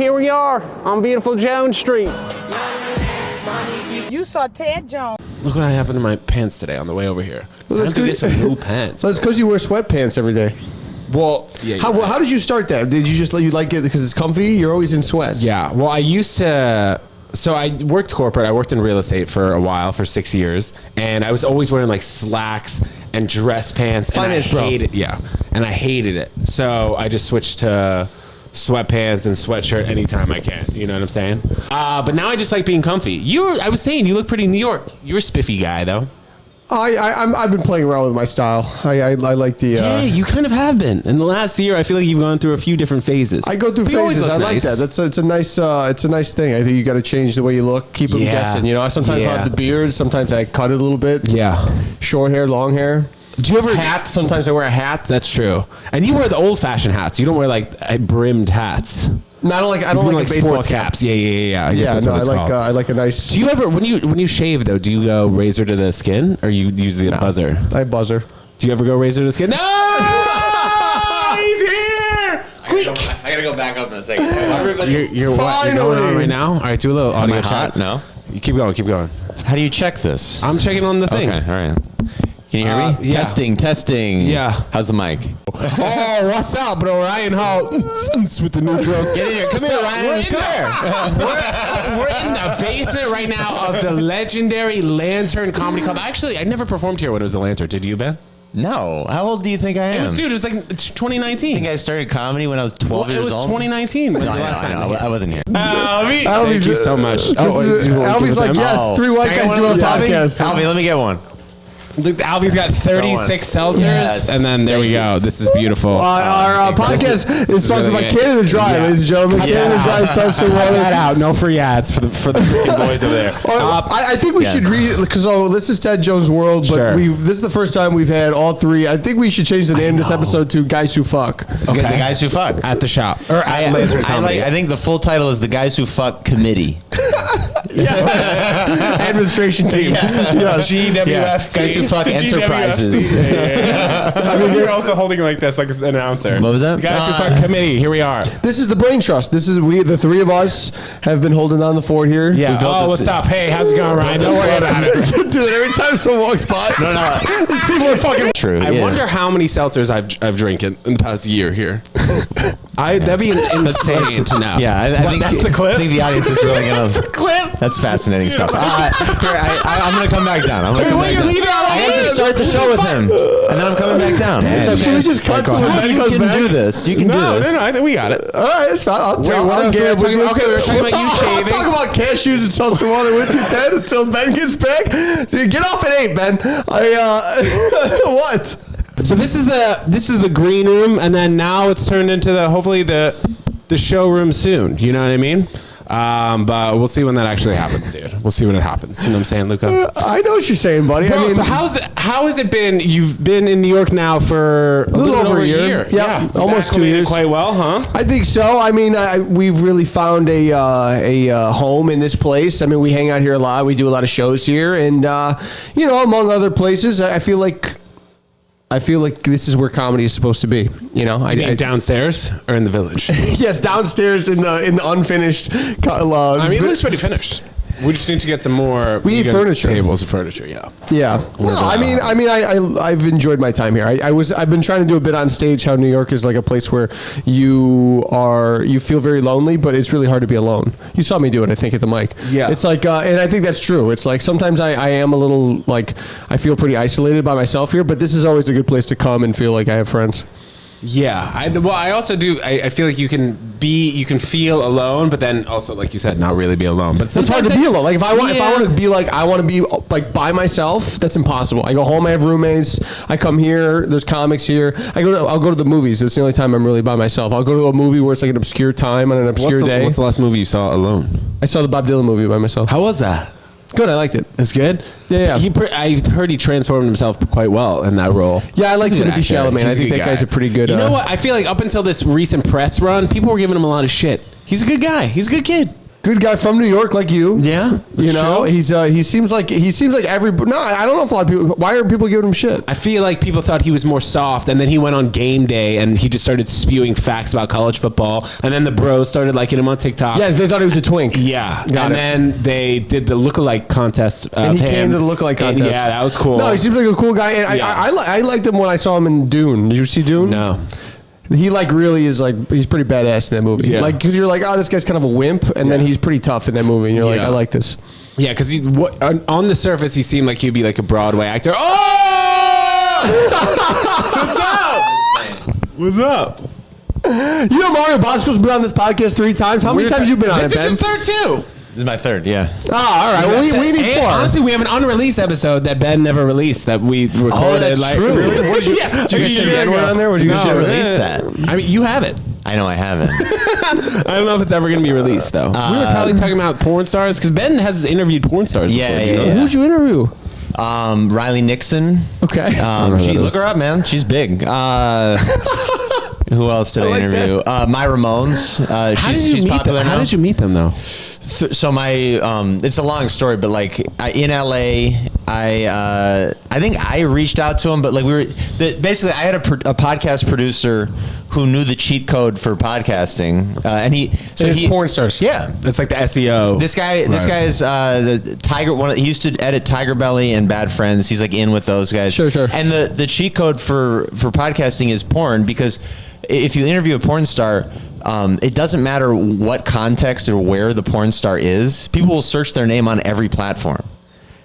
Here we are on beautiful Jones Street. You saw Ted Jones. Look what happened to my pants today on the way over here. Well, Time to get some new pants. That's because you wear sweatpants every day. Well, yeah. How did you start that? Did you just like it because it's comfy? You're always in sweats. Yeah. Well, I used to. So I worked corporate. I worked in real estate for a while, for 6 years, and I was always wearing like slacks and dress pants. Finance, and I hated, and I hated it. So I just switched to sweatpants and sweatshirt anytime I can. You know what I'm saying? But now I just like being comfy. I was saying you look pretty New York. You're a spiffy guy though. I've been playing around with my style. I like the. Yeah, you kind of have been. In the last year, I feel like you've gone through a few different phases. I go through phases. I like that. It's a nice thing. I think you got to change the way you look. Keep them guessing. You know, sometimes I have the beard. Sometimes I cut it a little bit. Yeah. Short hair, long hair. Do you ever hat? Sometimes I wear a hat. That's true. And you wear the old-fashioned hats. You don't wear like brimmed hats. No, I don't like sports caps. Yeah. I like a nice. Do you ever when you shave though? Do you go razor to the skin or you use the buzzer? I buzzer. Do you ever go razor to the skin? No, he's here. I gotta go back up in a second. Everybody, you're going on right now. All right, do a little audio shot. No, you keep going. How do you check this? I'm checking on the thing. Okay, all right. Can you hear me? Yeah. Testing. Yeah. How's the mic? Oh, what's up, bro? Ryan Hall with the new drills. Get in here. Come here, Ryan. We're in the basement right now of the legendary Lantern Comedy Club. Actually, I never performed here when it was the Lantern. Did you, Ben? No. How old do you think I am? It was like 2019. I think I started comedy when I was 12 years old. It was 2019. I wasn't here. Albie, thank you so much. Albie's like, yes, 3 white guys doing a podcast. Albie, let me get one. Look, Albie's got 36 seltzers, and then there we go. This is beautiful. Our podcast is sponsored by Canada Dry, ladies and gentlemen. Canada Dry seltzer water. Cut that out. No free ads for the freaking boys over there. I think we should read because this is Ted Jones' world, but this is the first time we've had all three. I think we should change the name of this episode to Guys Who Fuck. Okay, the Guys Who Fuck at the shop or at Lantern Comedy. I think the full title is the Guys Who Fuck Committee. Administration team. GWFC. Guys Who Fuck Enterprises. I mean, you're also holding like this, like an announcer. What was that? Guys Who Fuck Committee. Here we are. This is the Brain Trust. This is the three of us have been holding down the fort here. Yeah. Oh, what's up? Hey, how's it going, Ryan? Don't worry about it. Dude, every time someone walks by, no. these people are fucking true. I wonder how many seltzers I've drank in the past year here. That'd be insane to know. Yeah, I think that's the clip. I think the audience is really gonna. That's the clip. That's fascinating stuff. I'm gonna come back down. You're leaving I have to start the show with him, and then I'm coming back down. Should we just cut to when he You comes can back? do this. You can do this. No, I think we got it. All right, it's fine. What else were we talking about? Okay, we were talking about you I'll shaving. talk about cashews and seltzer water with you, Ted, until Ben gets back. Dude, get off at 8, Ben. What? So this is the green room, and then now it's turned into hopefully the showroom soon. You know what I mean? But we'll see when that actually happens, dude. We'll see when it happens. You know what I'm saying, Luca? I know what you're saying, buddy. Bro, I mean, so how has it been? You've been in New York now for a little over a year. Yeah, almost 2 years. Quite well, huh? I think so. I mean, we've really found a home in this place. I mean, we hang out here a lot. We do a lot of shows here, and among other places, I feel like this is where comedy is supposed to be. You know, I mean, downstairs or in the village? Yes, downstairs in the unfinished. I mean, it looks pretty finished. We just need to get some more. We need furniture, tables and furniture. Yeah. Yeah. No, I've enjoyed my time here. I've been trying to do a bit on stage. How New York is like a place where you feel very lonely, but it's really hard to be alone. You saw me do it, I think, at the mic. Yeah. It's like, and I think that's true. It's like sometimes I am a little like I feel pretty isolated by myself here, but this is always a good place to come and feel like I have friends. Yeah, I also do. I feel like you can feel alone, but then also, like you said, not really be alone. But it's hard to be alone. Like if I want to be like I want to be like by myself, that's impossible. I go home, I have roommates. I come here, there's comics here. I'll go to the movies. It's the only time I'm really by myself. I'll go to a movie where it's like an obscure time on an obscure day. What's the last movie you saw alone? I saw the Bob Dylan movie by myself. How was that? Good, I liked it. It's good? Yeah. I heard he transformed himself quite well in that role. Yeah, I like Timothy Chalamet. I think that guy's a pretty good... You know what? I feel like up until this recent press run, people were giving him a lot of shit. He's a good guy. He's a good kid. Good guy from New York, like you. Yeah, You know, he seems like every. No, I don't know if a lot of people. Why are people giving him shit? I feel like people thought he was more soft, and then he went on game day and he just started spewing facts about college football, and then the bros started liking him on TikTok. Yeah, they thought he was a twink. Yeah, Got and it. then they did the lookalike contest. And he of came him. to the lookalike And contest. yeah, that was cool. No, he seems like a cool guy, and Yeah. I liked him when I saw him in Dune. Did you see Dune? No. He like really is like he's pretty badass in that movie. Yeah. Like because you're like, oh, this guy's kind of a wimp, and then he's pretty tough in that movie, and you're like, Yeah. I like this. Yeah, because on the surface he seemed like he'd be like a Broadway actor. Oh! What's up? You know, Mario Bosco's been on this podcast 3 times. How many times you been on it, This Ben? is his third too. This is my third. Yeah. Oh, all right. Well, we need And 4. honestly, we have an unreleased episode that Ben never released that we recorded. that's true. Really? What did you? Yeah. Did you say the N-word on there? What did you No, say? release that. I mean, you have it. I know I haven't. I don't know if it's ever going to be released, though. We were probably talking about porn stars because Ben has interviewed porn stars Yeah, before. you know? yeah. Who'd you interview? Riley Nixon. Okay. She look her up, man. She's big. Who else did I like interview? My Ramones. She's popular now. How did you meet them, though? So my it's a long story, but like in LA, I think I reached out to him, but like basically I had a podcast producer who knew the cheat code for podcasting, and he's porn stars. Yeah. It's like the SEO. This guy is the Tiger. He used to edit Tiger Belly and Bad Friends. He's like in with those guys. Sure. And the cheat code for podcasting is porn, because if you interview a porn star, it doesn't matter what context or where the porn star is. People will search their name on every platform.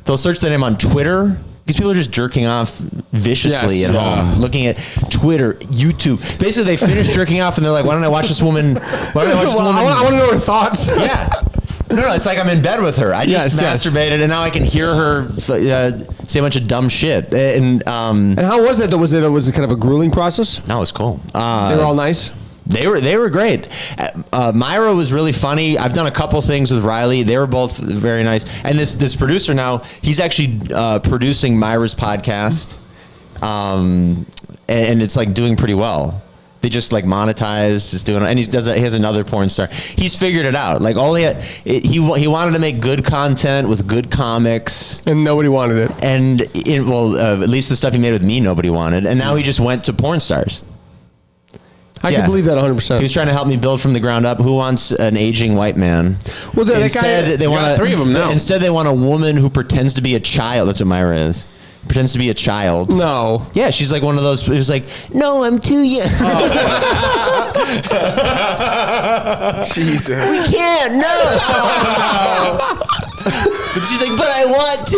They'll search their name on Twitter, because people are just jerking off viciously at home, looking at Twitter, YouTube. Basically, they finish jerking off and they're like, "Why don't I watch this woman? Why don't I watch this woman?" I want to know her thoughts. Yeah. No, it's like I'm in bed with her. I just masturbated, and now I can hear her say a bunch of dumb shit. And how was that? Was it kind of a grueling process? that was cool. They were all nice. They were great. Myra was really funny. I've done a couple things with Riley. They were both very nice. And this producer now, he's actually producing Myra's podcast, and it's like doing pretty well. They just like monetize, just doing, and he has another porn star. He's figured it out. Like he wanted to make good content with good comics, And nobody wanted it. and at least the stuff he made with me, nobody wanted. And now he just went to porn stars. I can believe that 100%. He was trying to help me build from the ground up. Who wants an aging white man? Well, that guy- instead, they You want got 3 of them now. Instead, they want a woman who pretends to be a child. That's what Myra is. Pretends to be a child. No. Yeah, she's like one of those who's like, no, I'm too young. Jesus. We can't, no. But she's like, but I want to.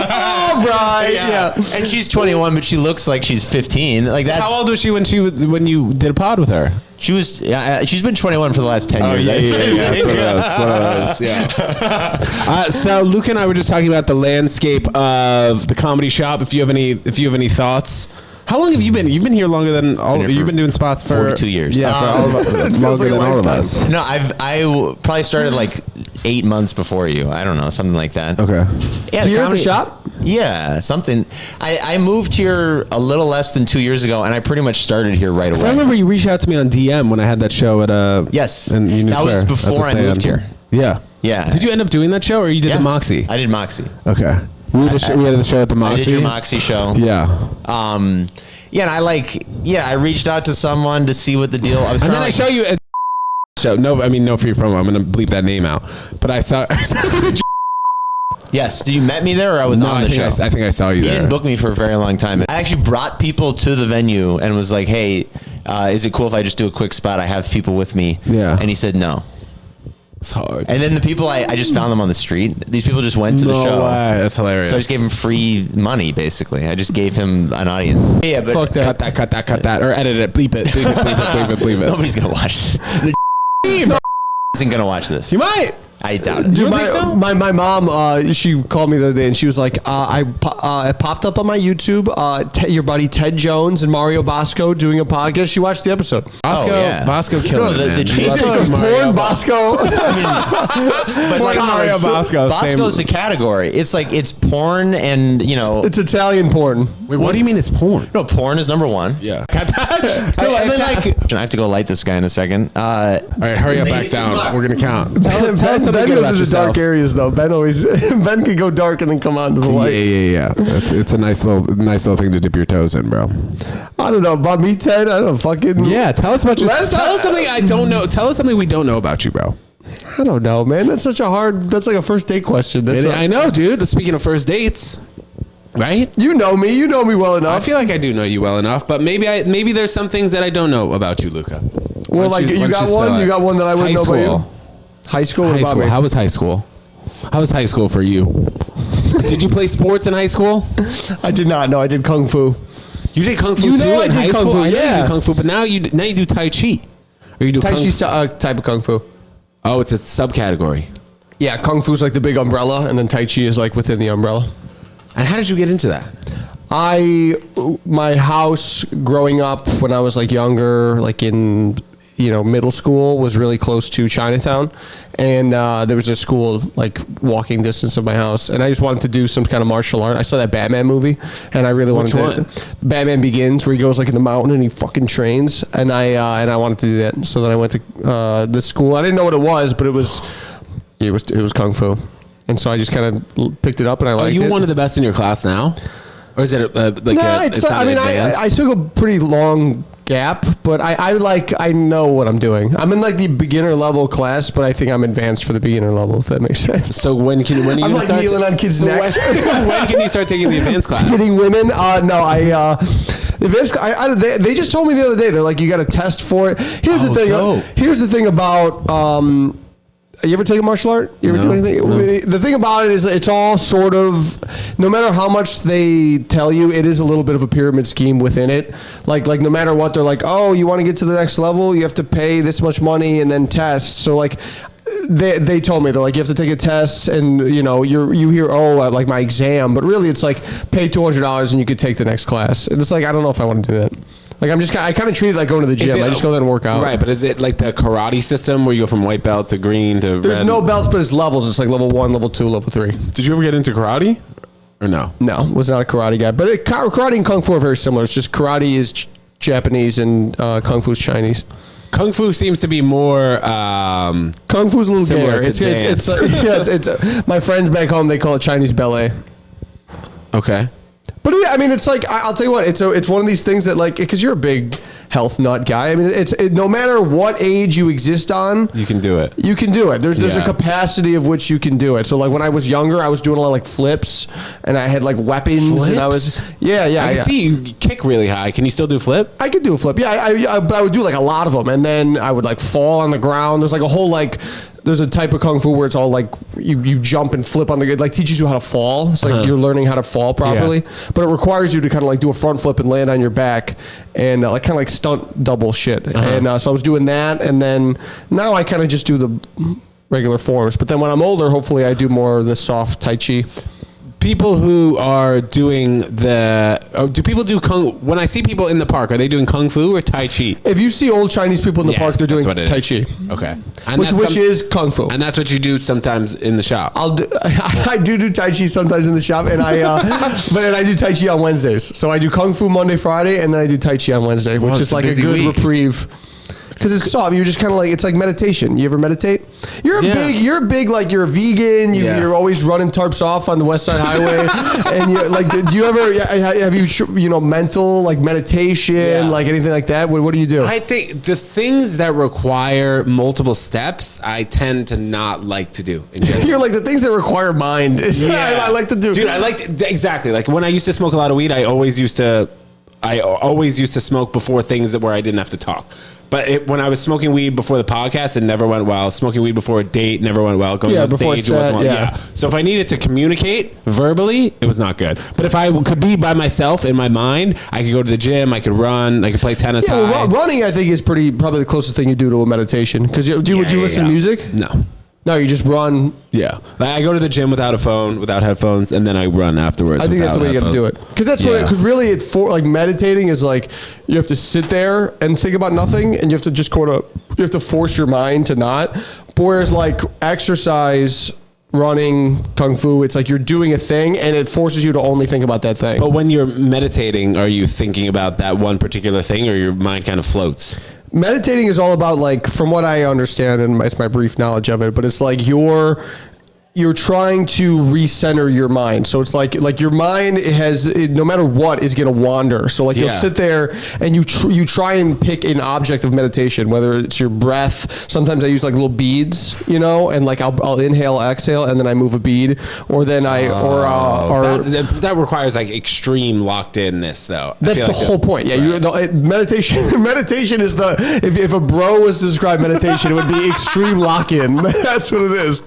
All right. Yeah. And she's 21, but she looks like she's 15. Like that's How old was she when you did a pod with her? she was. She's been 21 for the last 10 years. That's what it was. Yeah. So Luca and I were just talking about the landscape of the comedy shop. If you have any thoughts. How long have you been? You've been here longer than all. You've been doing spots for 42 years. Yeah, for all of us, longer like a than all of lifetime. us. No, I probably started like 8 months before you. I don't know, something like that. Okay. Yeah, Here at the comedy- shop? Yeah, something. I moved here a little less than 2 years ago, and I pretty much started here right away. So I remember you reached out to me on DM when I had that show at Yes. in Union That was Square, before at the I moved stand. here. Yeah. Yeah. Did you end up doing that show, or you did Yeah. the Moxie? I did Moxie. Okay. We had the show at the Moxie. I did your Moxie show. Yeah. Yeah, and I reached out to someone to see what the deal. I was And trying then I to show you a show. No free promo. I'm gonna bleep that name out. But I saw. Yes. Did you met me there, or I was on the show? I think I saw you He there. didn't book me for a very long time. I actually brought people to the venue and was like, "Hey, is it cool if I just do a quick spot? I have people with me." Yeah. And he said no. It's hard. And then the people I just found them on the street. These people just went to the show. No way. That's hilarious. So I just gave him free money, basically. I just gave him an audience. Yeah, but Fuck that. Cut that, or edit it, bleep it, bleep it. nobody's gonna watch this. The isn't gonna watch this. You might. I doubt it. Dude, don't think so? my mom, she called me the other day and she was like, I popped up on my YouTube, your buddy Ted Jones and Mario Bosco doing a podcast. She watched the episode. Bosco killed No, it, man. the chief Let's is go Porn Mario Bosco. but like Mario Bosco. Bosco's a category. It's like it's porn and It's Italian porn. Wait, what do you mean it's porn? no, porn is number one. Yeah. No, and then like I have to go light this guy in a second. All right, hurry up, back down. We're gonna count. Tell us Ben something good goes about into yourself. dark areas though. Ben can go dark and then come on to the light. Yeah. It's a nice little thing to dip your toes in, bro. I don't know about me, Ted. I don't know, fucking. Yeah, tell us about you. Last Tell time- us something I don't know. Tell us something we don't know about you, bro. I don't know, man. That's such a hard. That's like a first date question. That's I know, dude. Speaking of first dates, right? You know me. You know me well enough. I feel like I do know you well enough, but maybe there's some things that I don't know about you, Luca. well, like you got one. You got one that I wouldn't know about you. High school. What High about school. me? How was high school? How was high school for you? Did you play sports in high school? I did not. No, I did kung fu. You did kung fu You too know I in did high kung school. fu, I know you yeah. did kung fu, but now you do tai chi. Or you do Tai kung Chi's type of kung fu. Oh, it's a subcategory. Yeah, kung fu's like the big umbrella, and then Tai Chi is like within the umbrella. And how did you get into that? My house growing up when I was like younger, like in middle school, was really close to Chinatown, and there was a school like walking distance of my house, and I just wanted to do some kind of martial art. I saw that Batman movie, and I really wanted Which one? to. Batman Begins, where he goes like in the mountain and he fucking trains, and I wanted to do that. So then I went to this school. I didn't know what it was, but it was kung fu, and so I just kind of picked it up and I Are liked you it. one of the best in your class now? Or is it like No, it's not advanced? I took a pretty long gap, but I know what I'm doing. I'm in like the beginner level class, but I think I'm advanced for the beginner level, if that makes sense. So when are you I'm gonna like start kneeling on kids' necks. When can you start taking the advanced class? Hitting women? No, they just told me the other day, they're like, you got to test for it. Here's the thing. dope. Here's the thing about. You ever take a martial art? You ever No, do anything? no. The thing about it is it's all sort of, no matter how much they tell you, it is a little bit of a pyramid scheme within it. Like no matter what, they're like, oh, you want to get to the next level, you have to pay this much money and then test. So like, they told me, they're like, you have to take a test and you hear, like my exam, but really it's like pay $200 and you could take the next class. And it's like, I don't know if I want to do that. Like I kind of treat it like going to the gym. I just go there and work out. Right, but is it like the karate system where you go from white belt to green to There's red? no belts, but it's levels. It's like level 1, level 2, level 3. Did you ever get into karate? Or no? No, was not a karate guy. But karate and kung fu are very similar. It's just karate is Japanese and kung fu is Chinese. Kung fu seems to be more Kung fu is a little Similar gayer. to dance. It's my friends back home, they call it Chinese ballet. okay. But I mean, it's like I'll tell you what. It's one of these things that like because you're a big health nut guy. I mean, no matter what age you exist on, You can do it. you can do it. There's a Yeah. capacity of which you can do it. So like when I was younger, I was doing a lot of like flips, and I had like weapons, and I was Flips? yeah. I can see you kick really high. Can you still do flip? I could do a flip. Yeah, but I would do like a lot of them, and then I would like fall on the ground. There's like a whole like. There's a type of kung fu where it's all like you jump and flip on the it like teaches you how to fall. It's like you're learning how to fall properly, but it requires you to kind of like do a front flip and land on your back and like kind of like stunt double shit. And so I was doing that, and then now I kind of just do the regular forms. But then when I'm older, hopefully I do more of the soft tai chi. People who are doing do people do when I see people in the park, are they doing kung fu or tai chi? If you see old Chinese people in the park, they're doing that's what it tai is. chi, Okay. And which is kung fu. and that's what you do sometimes in the shop. I do tai chi sometimes in the shop, and but I do tai chi on Wednesdays. So I do kung fu Monday, Friday, and then I do tai chi on Wednesday, which it's is a like a busy good week. reprieve. Because it's soft. You're just kind of like, it's like meditation. You ever meditate? You're a big, like you're a vegan. You're always running tarps off on the West Side Highway. And you like, do you ever, have you, mental, like meditation, like anything like that? What do you do? I think the things that require multiple steps, I tend to not like to do. In general. You're like the things that require mind. I like to do. Dude, exactly. Like when I used to smoke a lot of weed, I always used to smoke before things where I didn't have to talk. But when I was smoking weed before the podcast, it never went well. Smoking weed before a date never went well. Going on before stage wasn't well. yeah. So if I needed to communicate verbally, it was not good. But if I could be by myself in my mind, I could go to the gym, I could run, I could play tennis. Yeah, well, running I think is probably the closest thing you do to a meditation. Because do you listen to music? No. No, you just run. Yeah, like I go to the gym without a phone, without headphones, and then I run afterwards. I think that's the way you got to do it. Because that's what. Because really, like meditating is like you have to sit there and think about nothing, and you have to just you have to force your mind to not. Whereas like exercise, running, kung fu, it's like you're doing a thing, and it forces you to only think about that thing. But when you're meditating, are you thinking about that one particular thing, or your mind kind of floats? Meditating is all about, like, from what I understand, and it's my brief knowledge of it, but it's like you're trying to recenter your mind. So it's like your mind no matter what is going to wander. So like you'll sit there and you try and pick an object of meditation, whether it's your breath. Sometimes I use like little beads, and like I'll inhale, exhale, and then I move a bead, or then that requires like extreme locked inness though. That's the whole point. Yeah. Right. Meditation is if a bro was to describe meditation, it would be extreme lock in. That's what it is.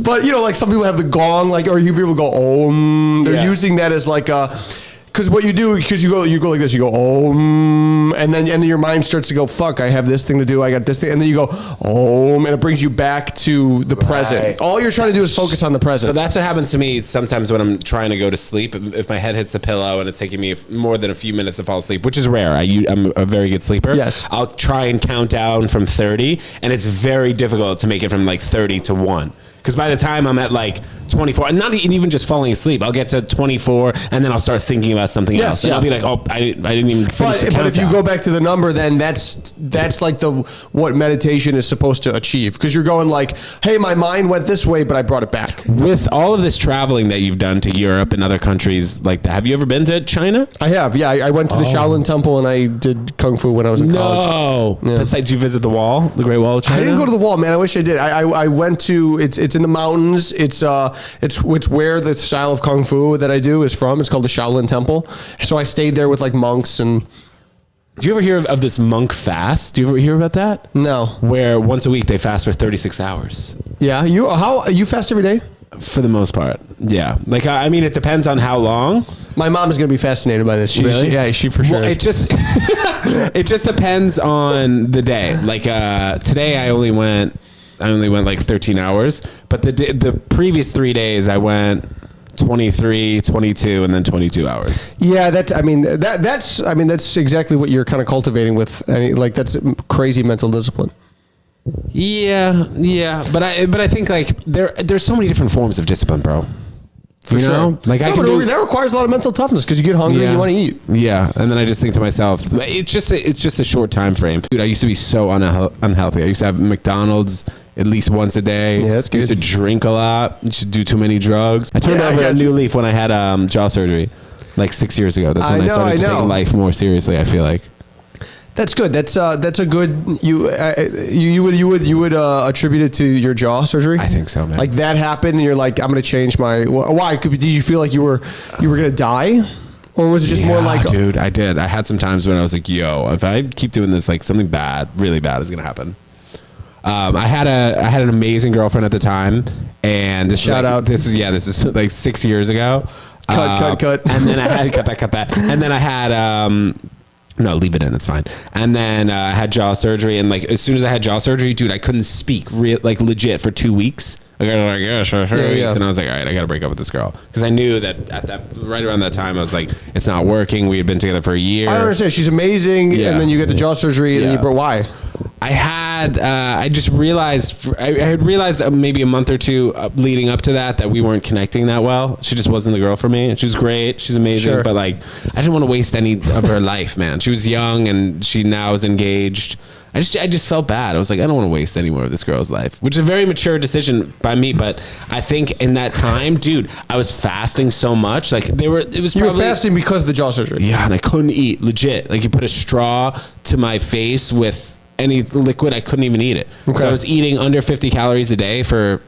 But like some people have the gong, like, or you hear people go om. They're using that as like a, because what you do, because you go like this, you go om, and then your mind starts to go, fuck, I have this thing to do, I got this thing, and then you go om, and it brings you back to the present. All you're trying to do is focus on the present. So that's what happens to me sometimes when I'm trying to go to sleep. If my head hits the pillow and it's taking me more than a few minutes to fall asleep, which is rare. I'm a very good sleeper. Yes. I'll try and count down from 30, and it's very difficult to make it from like 30 to 1. Because by the time I'm at like 24, and not even just falling asleep, I'll get to 24, and then I'll start thinking about something else. And I'll be like, oh, I didn't even finish the countdown. But if you go back to the number, then that's like what meditation is supposed to achieve. Because you're going like, hey, my mind went this way, but I brought it back. With all of this traveling that you've done to Europe and other countries like that, have you ever been to China? I have, yeah. I went to the Shaolin Temple, and I did Kung Fu when I was in college. No. That's like, did you visit the wall, the Great Wall of China? I didn't go to the wall, man. I wish I did. I went to, it's in the mountains. It's where the style of Kung Fu that I do is from. It's called the Shaolin Temple. So I stayed there with like monks. And do you ever hear of this monk fast? Do you ever hear about that? No. Where once a week they fast for 36 hours. Yeah. You fast every day? For the most part, yeah. Like I mean, it depends on how long. My mom is going to be fascinated by this. Really? She for sure. Well, it just depends on the day. Like today, I only went like 13 hours, but the previous 3 days I went 23, 22, and then 22 hours. Yeah, that's exactly what you're kind of cultivating with. Like that's crazy mental discipline. Yeah, but I think like there's so many different forms of discipline, bro. For sure. Like that requires a lot of mental toughness because you get hungry and you want to eat. Yeah, and then I just think to myself, it's just a short time frame. Dude, I used to be so unhealthy. I used to have McDonald's at least once a day. Yeah, that's good. I used to drink a lot. Used to do too many drugs. I turned over a new leaf when I had jaw surgery, like 6 years ago. That's when I started to take life more seriously. I feel like. That's good. That's a good. You would attribute it to your jaw surgery? I think so, man. Like that happened, and you're like, I'm gonna change my. Why? Did you feel like you were gonna die, or was it just more like? Dude, I did. I had some times when I was like, yo, if I keep doing this, like something bad, really bad, is gonna happen. I had an amazing girlfriend at the time, and this is like 6 years ago. Cut. And then I had cut that, and then I had. No, leave it in. It's fine. And then I had jaw surgery, and like as soon as I had jaw surgery, dude, I couldn't speak, like legit, for 2 weeks. I got like weeks, and I was like, all right, I got to break up with this girl because I knew that right around that time, I was like, it's not working. We had been together for a year. I understand. She's amazing, and then you get the jaw surgery, and then why? I just realized, I had realized maybe a month or two leading up to that we weren't connecting that well. She just wasn't the girl for me. She was great. She's amazing. But like, I didn't want to waste any of her life, man. She was young and she now is engaged. I just felt bad. I was like, I don't want to waste any more of this girl's life, which is a very mature decision by me. But I think in that time, dude, I was fasting so much. Like you were fasting because of the jaw surgery. Yeah. And I couldn't eat legit. Like you put a straw to my face with any liquid, I couldn't even eat it. Okay. So I was eating under 50 calories a day for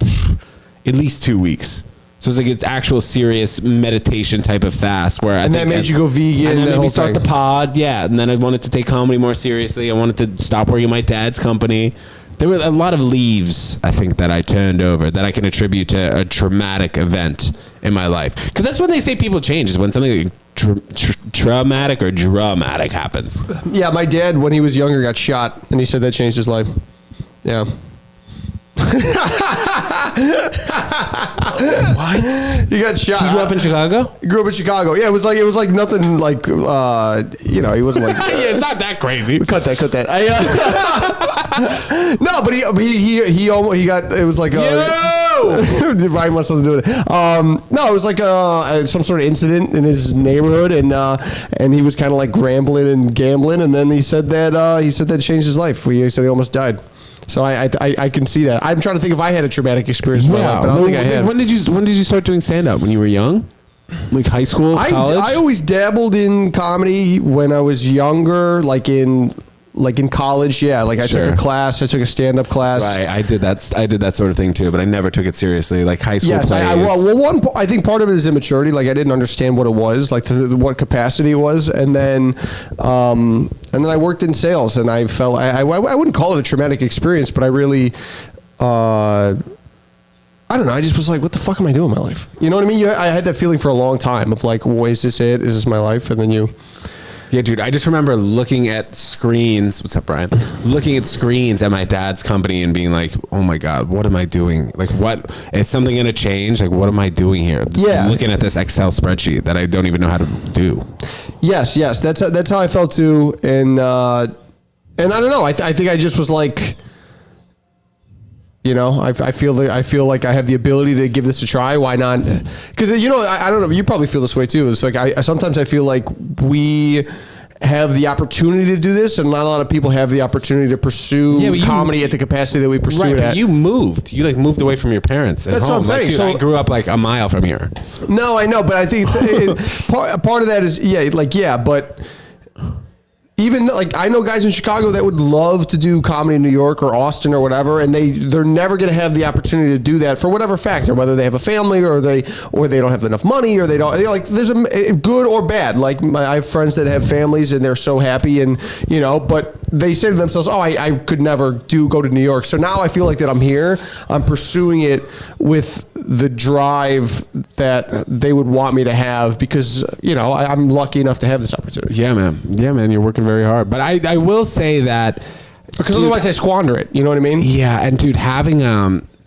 at least 2 weeks. So it was like an actual serious meditation type of fast where that made you go vegan. And then maybe start the pod. Yeah. And then I wanted to take comedy more seriously. I wanted to stop working at my dad's company. There were a lot of leaves, I think, that I turned over that I can attribute to a traumatic event in my life. Because that's when they say people change, is when something traumatic or dramatic happens. Yeah, my dad, when he was younger, got shot, and he said that changed his life. Yeah. What? He got shot. He grew up in Chicago? He grew up in Chicago. Yeah, it was like nothing like, he wasn't like. Yeah, it's not that crazy. Cut that. No, but he almost, he got, it was like Ryan wants something to do with it. No, it was like some sort of incident in his neighborhood, and he was kind of like rambling and gambling, and then he said that it changed his life. He said he almost died. So I can see that. I'm trying to think if I had a traumatic experience in my life, but I don't think I had. When did you start doing stand up? When you were young? Like high school, college? I always dabbled in comedy when I was younger, like in college. Yeah, like I took a class. I took a stand-up class. Right, I did that sort of thing too, but I never took it seriously. Like high school. Yes, I think part of it is immaturity. Like I didn't understand what it was, like what capacity it was, and then I worked in sales, and I felt I wouldn't call it a traumatic experience, but I really. I don't know. I just was like, what the fuck am I doing in my life? You know what I mean? I had that feeling for a long time of like, well, is this it? Is this my life? And then you... Yeah, dude, I just remember looking at screens. What's up, Brian? Looking at screens at my dad's company and being like, oh my God, what am I doing? Like, what? Is something going to change? Like, what am I doing here? Just looking at this Excel spreadsheet that I don't even know how to do. Yes. That's how I felt too. And I don't know. I think I just was like... You know, I feel like I have the ability to give this a try. Why not? Because I don't know. You probably feel this way too. It's like sometimes I feel like we have the opportunity to do this, and not a lot of people have the opportunity to pursue comedy at the capacity that we pursue it at. You moved. You like moved away from your parents. That's what I'm saying. Like, dude, I grew up like a mile from here. No, I know, but I think part of that is but. Even like I know guys in Chicago that would love to do comedy in New York or Austin or whatever, and they're never going to have the opportunity to do that for whatever factor, whether they have a family or they don't have enough money or they don't like. There's a good or bad. Like I have friends that have families and they're so happy, and but they say to themselves, "Oh, I could never go to New York." So now I feel like that I'm here. I'm pursuing it with the drive that they would want me to have because I'm lucky enough to have this opportunity. Yeah, man, you're working very hard. But I will say that because otherwise I squander it. You know what I mean? Yeah, and dude, having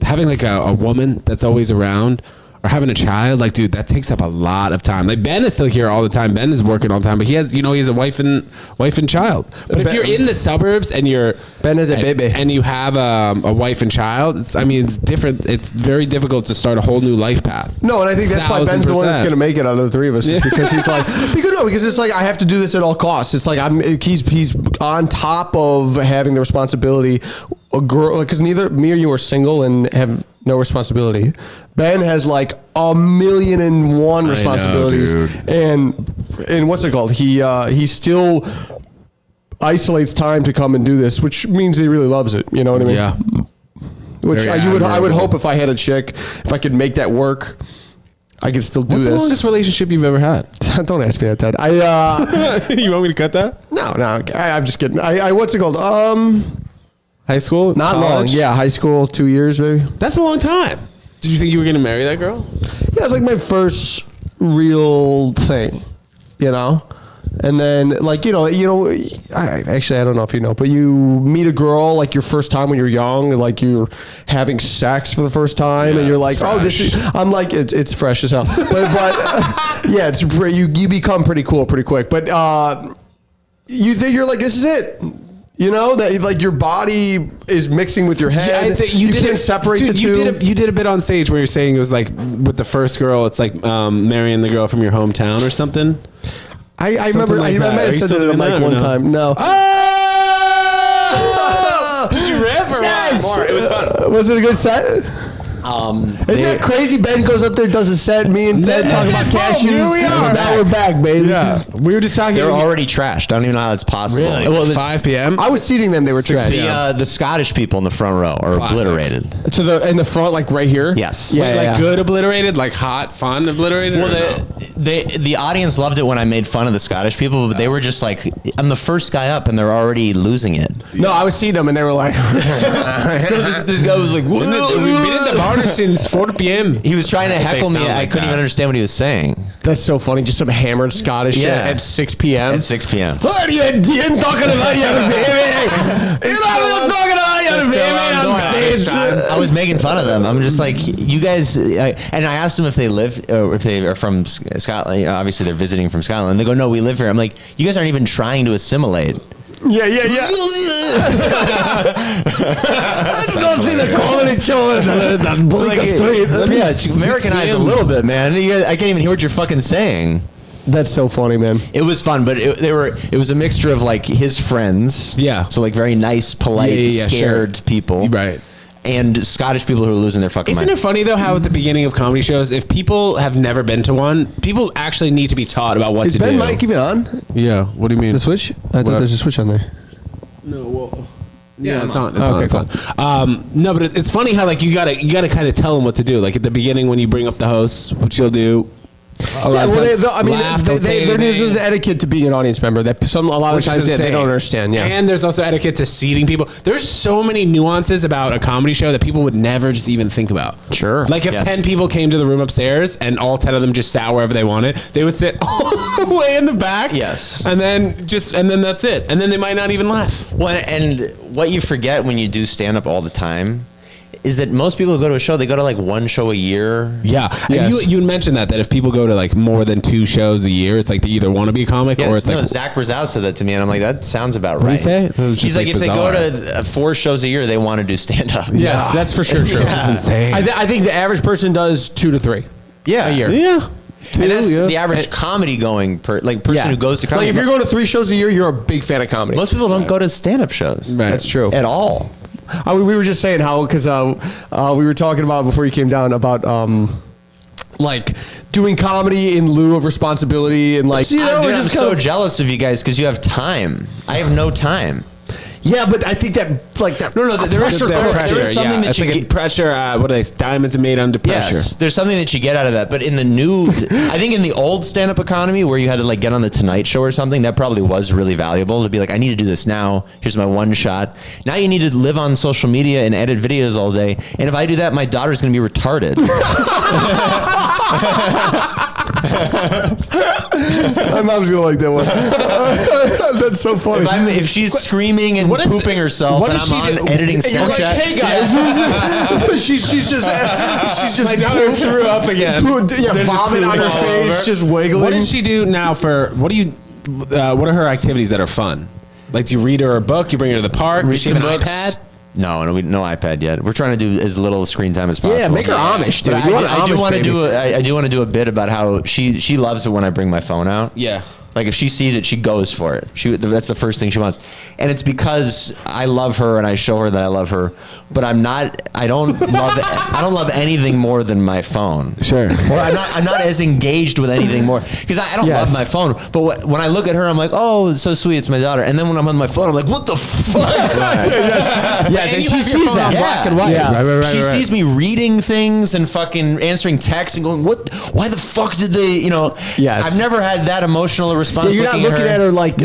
like a woman that's always around. Or having a child, like, dude, that takes up a lot of time. Like, Ben is still here all the time. Ben is working all the time, but he has a wife and child. But if you're in the suburbs and Ben is a baby, and you have a wife and child, it's different. It's very difficult to start a whole new life path. No, and I think that's why Ben's the one that's going to make it out of the three of us. Is because he's like, because it's like I have to do this at all costs. It's like he's on top of having the responsibility. A girl, because neither me or you are single and have no responsibility. Ben has like 1,000,001 responsibilities, and what's it called? He still isolates time to come and do this, which means he really loves it. You know what I mean? Yeah. Which I would hope if I had a chick, if I could make that work, I could still do this. What's the longest relationship you've ever had? Don't ask me that, Ted. You want me to cut that? No. I'm just kidding. What's it called? High school? Not college? long. Yeah, high school, 2 years maybe. That's a long time. Did you think you were going to marry that girl? Yeah, it was like my first real thing, And then, like, I don't know if you know, but you meet a girl, like, your first time when you're young, and, like, you're having sex for the first time, and you're like, oh, this is, I'm like, it's fresh as hell. But yeah, you become pretty cool pretty quick. But you think you're like, this is it. That like your body is mixing with your head. Yeah, you can't separate the two. You did a bit on stage where you're saying it was like with the first girl, it's like marrying the girl from your hometown or something. I remember. I might have said that on like one time. No. Did you rip or yes! More? It was fun. Was it a good set? Isn't that crazy? Ben goes up there, does a set. Me and Ted talk about cashews. Here we are. Now we're back, baby. Yeah, we were just talking. They're already trashed. I don't even know how that's possible. Really? Well, 5 p.m. I was seating them. They were trashed. The Scottish people in the front row are obliterated. In the front, like right here. Yes. Yeah, good obliterated, like hot, fun obliterated. Well, the audience loved it when I made fun of the Scottish people, but they were just like, I'm the first guy up, and they're already losing it. No, I was seeing them, and they were like, this guy was like, we didn't the bar since 4 p.m. He was trying to heckle me. I couldn't even understand what he was saying. That's so funny. Just some hammered Scottish shit at 6 p.m. At 6 p.m. What are you talking about? You're not talking about on stage. I was making fun of them. I'm just like, you guys, and I asked them if they live, or if they are from Scotland. Obviously, they're visiting from Scotland. They go, no, we live here. I'm like, you guys aren't even trying to assimilate. Yeah. I just don't see the comedy show in that Bleecker Street. Yeah, Americanize a little bit, man. I can't even hear what you're fucking saying. That's so funny, man. It was fun, but it was a mixture of like his friends. Yeah. So like very nice, polite, scared people. Right. And Scottish people who are losing their fucking mind. Isn't it funny though how at the beginning of comedy shows, if people have never been to one, people actually need to be taught about what to do. Is Ben mic even on? Yeah. What do you mean? The switch? I thought there's a switch on there. No. Well. Yeah, it's on. It's on. No, but it's funny how like you gotta kind of tell them what to do. Like at the beginning when you bring up the hosts, what you'll do. There's an etiquette to being an audience member that a lot of times they don't understand. Yeah, and there's also etiquette to seating people. There's so many nuances about a comedy show that people would never just even think about. Sure. Like if 10 people came to the room upstairs and all 10 of them just sat wherever they wanted, they would sit all the way in the back. Yes. And then that's it. And then they might not even laugh. Well, and what you forget when you do stand up all the time is that most people who go to a show, they go to like one show a year. Yeah. Yes. And you mentioned that if people go to like more than 2 shows a year, it's like they either want to be a comic or it's like. Zach Brazow said that to me, and I'm like, that sounds about right. What did he say? He's like, if bizarre. they go to 4 shows a year, they want to do stand up. Yes, that's for sure true. That's insane. I think the average person does 2 to 3 a year. Yeah. And that's the average comedy going person who goes to comedy. Like if you're going to 3 shows a year, you're a big fan of comedy. Most people don't go to stand up shows. Right. That's true. At all. We were just saying how, because we were talking about before you came down about like doing comedy in lieu of responsibility and like, I'm so jealous of you guys because you have time. I have no time. Yeah, but I think that like that. No, there is something that you get. Pressure. What are they? Diamonds are made under pressure. Yes, there's something that you get out of that. But in the new, I think in the old stand-up economy where you had to like get on the Tonight Show or something, that probably was really valuable to be like, I need to do this now. Here's my one shot. Now you need to live on social media and edit videos all day. And if I do that, my daughter's going to be retarded. My mom's gonna like that one. That's so funny. If she's screaming and pooping herself, and I'm on editing Snapchat, like, hey guys, she's just my daughter threw up again. Vomit on her face, just wiggling. What does she do now for? What are her activities that are fun? Like, do you read her a book? You bring her to the park? Does she have an iPad? No iPad yet. We're trying to do as little screen time as possible. Yeah, make her Amish, dude. I do want to do a bit about how she loves it when I bring my phone out. Yeah. Like if she sees it, she goes for it. That's the first thing she wants, and it's because I love her and I show her that I love her. But I don't love anything more than my phone. Sure. Or I'm not as engaged with anything more because I don't love my phone. But when I look at her, I'm like, oh, it's so sweet, it's my daughter. And then when I'm on my phone, I'm like, what the fuck? Yes, and she sees that black and white. Yeah. Right. She sees me reading things and fucking answering texts and going, what? Why the fuck did they? Yes. I've never had that emotional response. You're not looking at her like,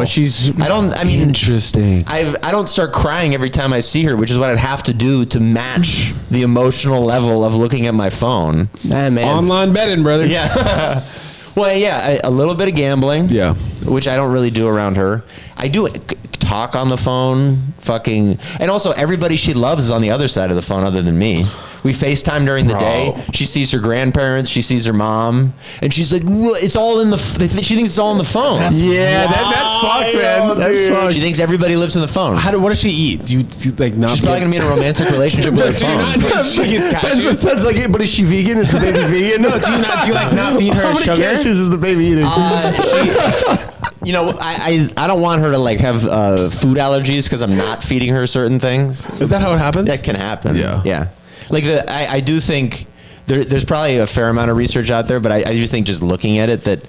she's. Interesting. I don't start crying every time I see her, which is what I'd have to do to match the emotional level of looking at my phone. Man. Online betting, brother. Yeah. Well, yeah, a little bit of gambling. Yeah. Which I don't really do around her. I do talk on the phone, and also everybody she loves is on the other side of the phone other than me. We FaceTime during the day. She sees her grandparents. She sees her mom, and she's like, "It's all in the." She thinks it's all in the phone. That's fucked, man. That's fucked. She thinks everybody lives in the phone. What does she eat? Do you like not? She's probably gonna be in a romantic relationship with her phone. She eats cashews. Sounds like, but is she vegan? Is the baby vegan? No, do you like not feed her How many sugar? cashews is the baby eating? I don't want her to like have food allergies because I'm not feeding her certain things. Is that how it happens? That can happen. Yeah. Like I do think there's probably a fair amount of research out there, but I do think just looking at it that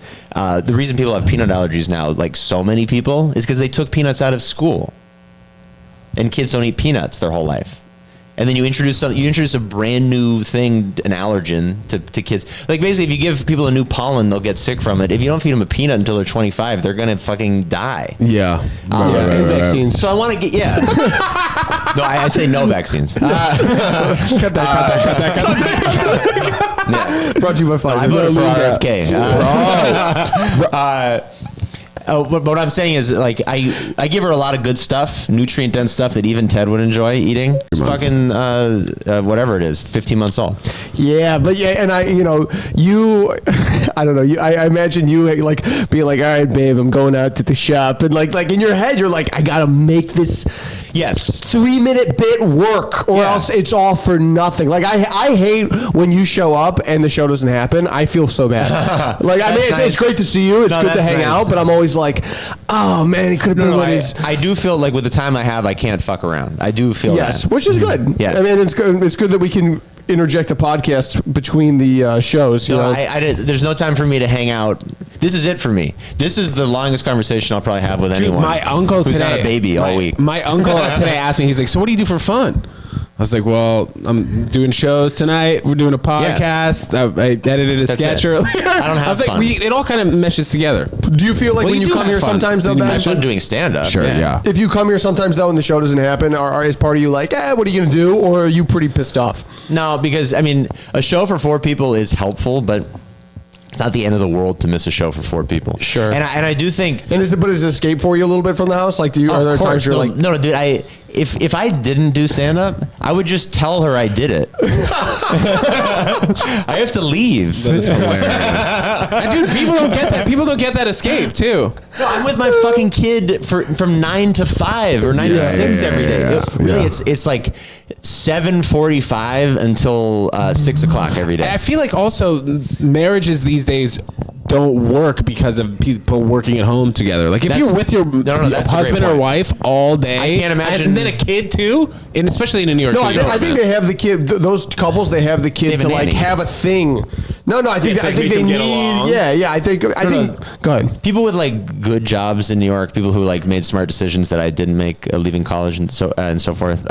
the reason people have peanut allergies now, like so many people, is because they took peanuts out of school, and kids don't eat peanuts their whole life. and then you introduce a brand new thing, an allergen to kids. Like basically, if you give people a new pollen, they'll get sick from it. If you don't feed them a peanut until they're 25, they're gonna fucking die. Yeah. Vaccines. So I want to get No, I say no vaccines. Cut that. Yeah. Brought to you by Pfizer. I voted for RFK. But what I'm saying is, like, I give her a lot of good stuff, nutrient dense stuff that even Ted would enjoy eating. It's fucking whatever it is, 15 months old. Yeah, but and I don't know. I imagine you like being like, all right, babe, I'm going out to the shop, and like in your head, you're like, I gotta make this 3-minute bit work, or else it's all for nothing. Like I hate when you show up and the show doesn't happen. I feel so bad. Like I mean, it's great to see you. It's good to hang out, but I'm always like, oh man, it could have been what is. I do feel like with the time I have, I can't fuck around. I do feel that. Which is good. Yeah, I mean, it's good. It's good that we can interject the podcast between the shows. You know? There's no time for me to hang out. This is it for me. This is the longest conversation I'll probably have with anyone. My uncle who's today, not a baby all week. My uncle today asked me, he's like, so what do you do for fun? I was like, well, I'm doing shows tonight. We're doing a podcast. I edited a sketch earlier. I don't have fun. It all kind of meshes together. Do you feel like when you come here sometimes, though, I Ben? have fun doing stand-up. Sure, yeah. If you come here sometimes, though, and the show doesn't happen, is part of you like, what are you going to do? Or are you pretty pissed off? No, because, I mean, a show for 4 people is helpful, but it's not the end of the world to miss a show for 4 people. Sure. And I do think... And is it escape for you a little bit from the house? Like, are there times you're like... No, dude, if I didn't do stand-up, I would just tell her I did it. I have to leave. That is hilarious. Dude, people don't get that. People don't get that escape, too. No, I'm with my fucking kid from 9 to 5 or 9 to 6 every day. Really, it's like 7:45 until 6 o'clock every day. I feel like also marriages these days don't work because of people working at home together. Like if you're with your husband or wife all day, I can't imagine. And then a kid too, and especially in New York City. I think they have the kid. Those couples, they have the kid to like have a thing. No, I think they need. Yeah. I think. Go ahead. People with like good jobs in New York, people who like made smart decisions that I didn't make leaving college and so forth.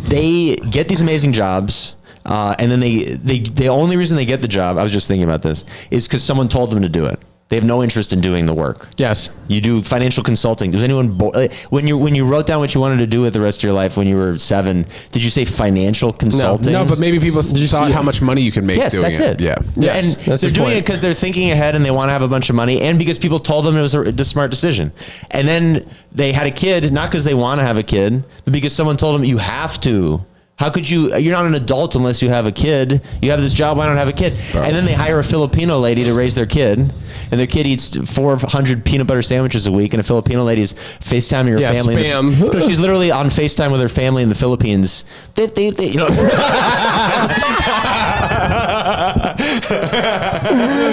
They get these amazing jobs. And then the only reason they get the job, I was just thinking about this, is because someone told them to do it. They have no interest in doing the work. Yes. You do financial consulting. Does anyone when you wrote down what you wanted to do with the rest of your life when you were 7? Did you say financial consulting? No, but maybe people thought how much money you can make. Yes, doing that's it. Yeah. Yes, and they're doing it because they're thinking ahead and they want to have a bunch of money, and because people told them it was a smart decision. And then they had a kid, not because they want to have a kid, but because someone told them you have to. How could you? You're not an adult unless you have a kid. You have this job. Why not have a kid? Bro. And then they hire a Filipino lady to raise their kid, and their kid eats 400 peanut butter sandwiches a week. And a Filipino lady's FaceTiming her family. Spam. So she's literally on FaceTime with her family in the Philippines. You know.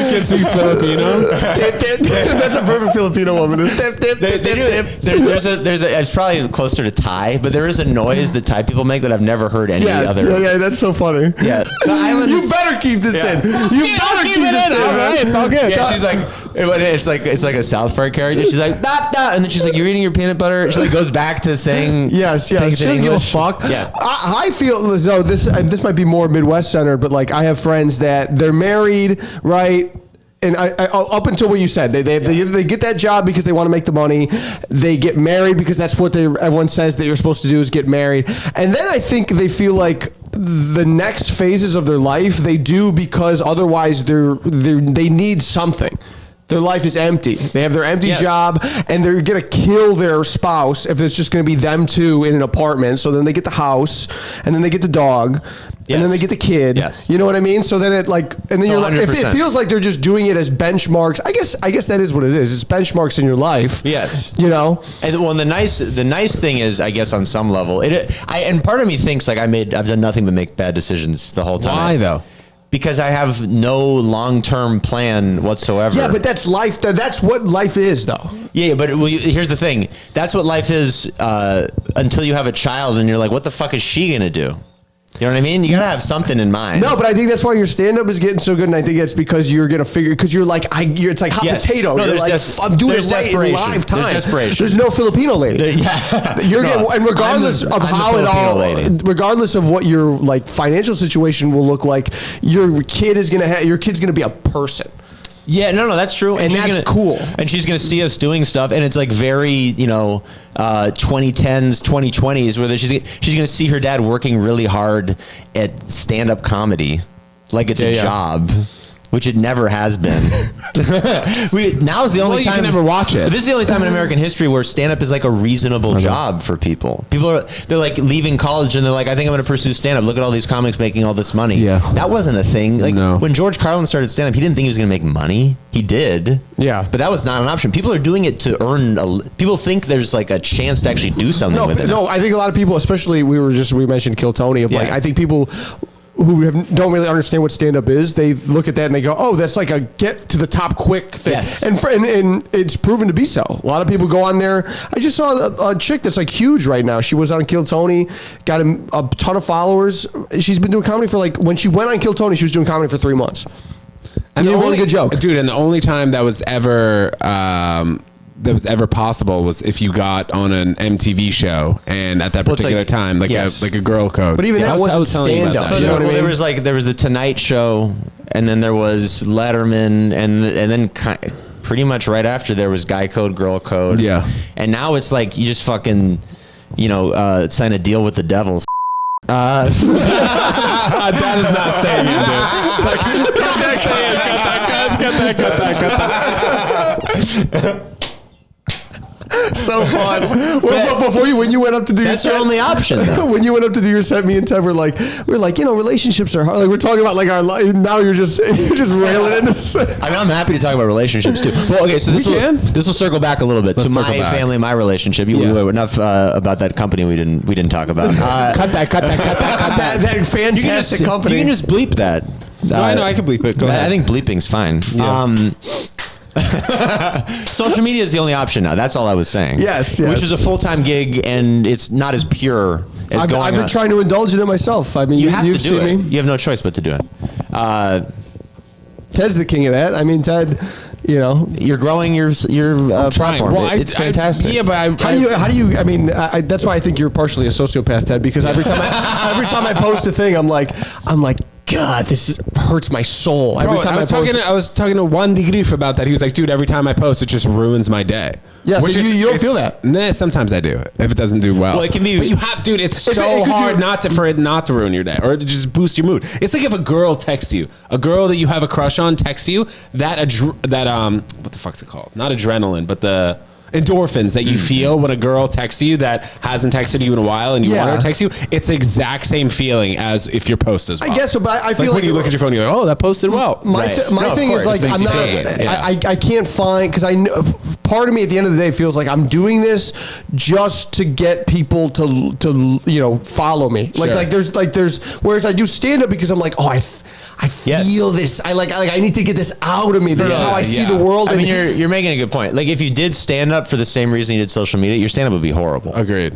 Kid speaks Filipino. That's a perfect Filipino woman. They do. There's a. It's probably closer to Thai, but there is a noise that Thai people make that I've never heard any other. Yeah, that's so funny. Yeah, the island. You better keep this in. You better keep this in. All right, it's all good. Yeah, she's like, it's like a South Park character. She's like, da, and then she's like, you're eating your peanut butter. She like goes back to saying yes. She doesn't give a fuck. Yeah, I feel as though this might be more Midwest centered, but like I have friends that they're married, right? And I up until what you said, they get that job because they want to make the money. They get married because that's what everyone says that you're supposed to do is get married. And then I think they feel like the next phases of their life they do because otherwise they need something. Their life is empty. They have their empty job, and they're going to kill their spouse if it's just going to be them two in an apartment. So then they get the house, and then they get the dog, and then they get the kid. Yes. You know what I mean? So then and then you're like, if it feels like they're just doing it as benchmarks, I guess that is what it is. It's benchmarks in your life. Yes. You know? And well, the nice thing is, I guess on some level, and part of me thinks like I've done nothing but make bad decisions the whole time. Why though? Because I have no long-term plan whatsoever. Yeah, but that's life. That's what life is, though. Yeah, but here's the thing. That's what life is until you have a child and you're like, what the fuck is she going to do? You know what I mean? You got to have something in mind. No, but I think that's why your stand-up is getting so good, and I think it's because you're gonna figure, because you're like, it's like hot potato. No, you're like, I'm doing it right in live time. There's desperation. There's no Filipino lady. You're getting, and regardless of how it all, regardless of what your like financial situation will look like, your kid's gonna be a person. Yeah, no, that's true. And that's cool. And she's going to see us doing stuff, and it's like very, 2010s, 2020s, where she's going to see her dad working really hard at stand-up comedy, like it's a job. Which it never has been. Now is the only time you can never watch it. This is the only time in American history where stand-up is like a reasonable job for people. They're like leaving college and they're like, I think I'm going to pursue stand-up. Look at all these comics making all this money. Yeah. That wasn't a thing. Like when George Carlin started stand-up, he didn't think he was going to make money. He did. Yeah. But that was not an option. People are doing it to earn. People think there's like a chance to actually do something with it. No, I think a lot of people, especially we mentioned Kill Tony. Like I think people who don't really understand what stand-up is, they look at that and they go, oh, that's like a get to the top quick thing. Yes. And it's proven to be so. A lot of people go on there. I just saw a chick that's like huge right now. She was on Kill Tony, got a ton of followers. She's been doing comedy for like, when she went on Kill Tony, she was doing comedy for 3 months. And the only good joke. Dude, and the only time that was ever possible was if you got on an MTV show, and at that particular time, like a girl code. But even that wasn't stand-up. You know what I mean? There was the Tonight Show, and then there was Letterman, and then pretty much right after there was Guy Code, Girl Code. Yeah. And now it's like you just fucking, sign a deal with the devil. That is not staying in, dude. Cut that. So fun. When you went up to do that's your set, your only option. When you went up to do your set, me and Ted were like, relationships are hard. Like we're talking about like our life. Now you're just railing into. I mean, I'm happy to talk about relationships too. Well, okay, so this will circle back a little bit to my family, my relationship. Enough about that company we didn't talk about. Cut that. That fantastic company. You can just bleep that. No, I know I can bleep it. Go ahead. I think bleeping's fine. Yeah. Social media is the only option now. That's all I was saying. Yes. Which is a full-time gig, and it's not as pure as I've been trying to indulge in it myself. I mean, you have to do it. Me. You have no choice but to do it. Ted's the king of that. I mean, Ted, you're growing your platform. Well, it's fantastic. But how do you? I mean, that's why I think you're partially a sociopath, Ted. Because every time I post a thing, I'm like. God, this hurts my soul. Every time I was talking to Juan de Grif about that. He was like, dude, every time I post, it just ruins my day. Yeah, so you don't feel that? Nah, sometimes I do. If it doesn't do well. Well, it can be. But you have, dude. It's so hard for it not to ruin your day or to just boost your mood. It's like if a girl texts you, a girl that you have a crush on texts you. That what the fuck's it called? Not adrenaline, but the endorphins that you feel when a girl texts you that hasn't texted you in a while and you want her to text you. It's the exact same feeling as if your post is well. I guess so, but I feel like when you look at your phone, you're like, oh, that posted well. My thing is like I'm not. I can't find, because I know part of me at the end of the day feels like I'm doing this just to get people to follow me. Sure. Like there's whereas I do stand up because I'm like, oh, I feel this. I need to get this out of me. This is how I see the world. I mean, you're making a good point. Like if you did stand up for the same reason you did social media, your stand up would be horrible. Agreed.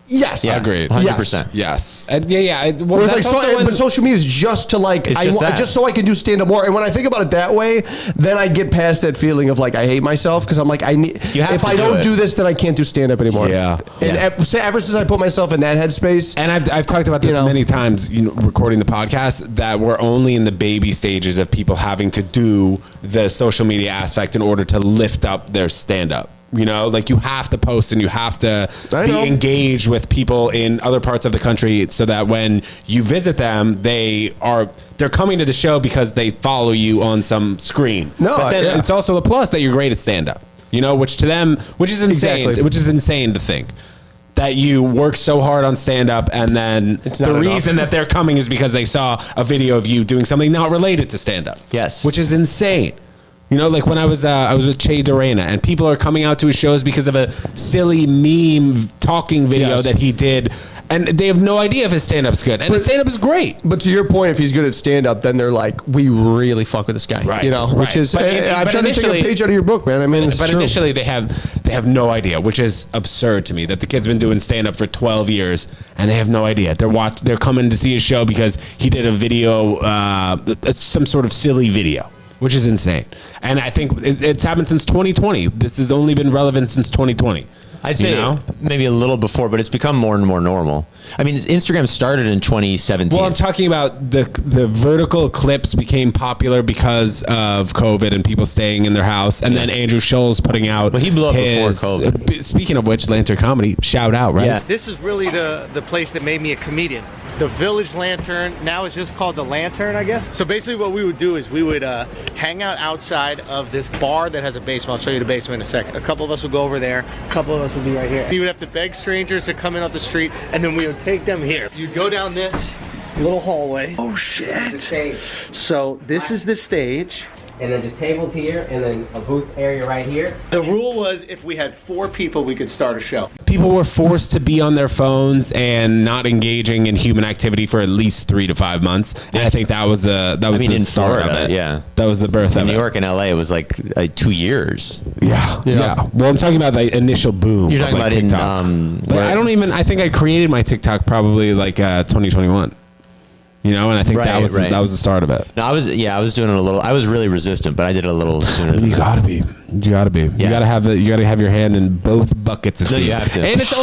Yes. Yeah, agreed. 100%. Yes. And yeah. Well, but social media is just to just so I can do stand up more. And when I think about it that way, then I get past that feeling of like I hate myself because I'm like if I don't do this, then I can't do stand up anymore. Yeah. And ever since I put myself in that headspace, and I've talked about this many times, recording the podcast, that we're only in the baby stages of people having to do the social media aspect in order to lift up their stand up. Like you have to post and you have to be engaged with people in other parts of the country so that when you visit them, they're coming to the show because they follow you on some screen. But then it's also a plus that you're great at stand up, which to them, which is insane, which is insane to think that you work so hard on stand up and then the reason that they're coming is because they saw a video of you doing something not related to stand up. Yes. Which is insane. Like when I was with Che Dorena, and people are coming out to his shows because of a silly meme talking video that he did and they have no idea if his stand-up's good. And his stand-up is great. But to your point, if he's good at stand-up, then they're like, we really fuck with this guy, Right, you know, right. which is. But I'm trying to take a page out of your book, man. I mean, it's but true. initially they have no idea, which is absurd to me. That the kid's been doing stand-up for 12 years and they have no idea. They're coming to see his show because he did a video, some sort of silly video, which is insane. And I think it's happened since 2020. This has only been relevant since 2020. I'd say maybe a little before, but it's become more and more normal. I mean, Instagram started in 2017. Well, I'm talking about the vertical clips became popular because of COVID and people staying in their house. And then Andrew Scholl's putting out. Well, he blew up before COVID. Speaking of which, Lantern Comedy, shout out, right? Yeah. This is really the place that made me a comedian. The Village Lantern, now it's just called the Lantern, I guess. So basically what we would do is we would hang out outside of this bar that has a basement. I'll show you the basement in a second. A couple of us would go over there. A couple of us would be right here. You would have to beg strangers to come in off the street, and then we would take them here. You'd go down this little hallway. Oh shit. The stage. So this is the stage. And then just tables here, and then a booth area right here. The rule was if we had 4 people, we could start a show. People were forced to be on their phones and not engaging in human activity for at least 3 to 5 months. And I think that was the in start Florida, of it. yeah. That was the birth of in it. New York and LA, it was like 2 years. Yeah. Well, I'm talking about the initial boom. You're of, talking like, about TikTok. in, I think I created my TikTok probably like 2021. You know, and I think that was the start of it. No, I was doing it a little. I was really resistant, but I did it a little sooner. Than You gotta be. You gotta be. You gotta have your hand in both buckets. It seems. You have to. And it's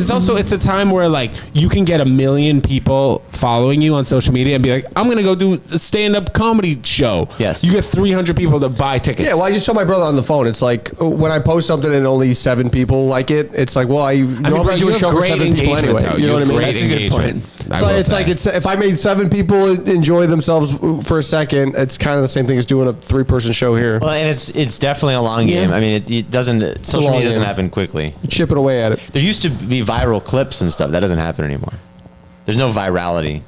also, it's a time where like you can get 1 million people following you on social media and be like, I'm gonna go do a stand-up comedy show. Yes. You get 300 people to buy tickets. Yeah, well, I just told my brother on the phone. It's like when I post something and only 7 people like it. It's like, well, I normally do a show for 7 people anyway. Though. You know what I mean? That's a good point. So it's like if I made 7 people enjoy themselves for a second, it's kind of the same thing as doing a 3-person show here. Well, and it's definitely a long game. I mean, it doesn't. Social media doesn't happen quickly. You chip it away at it. There used to be viral clips and stuff. That doesn't happen anymore. There's no virality.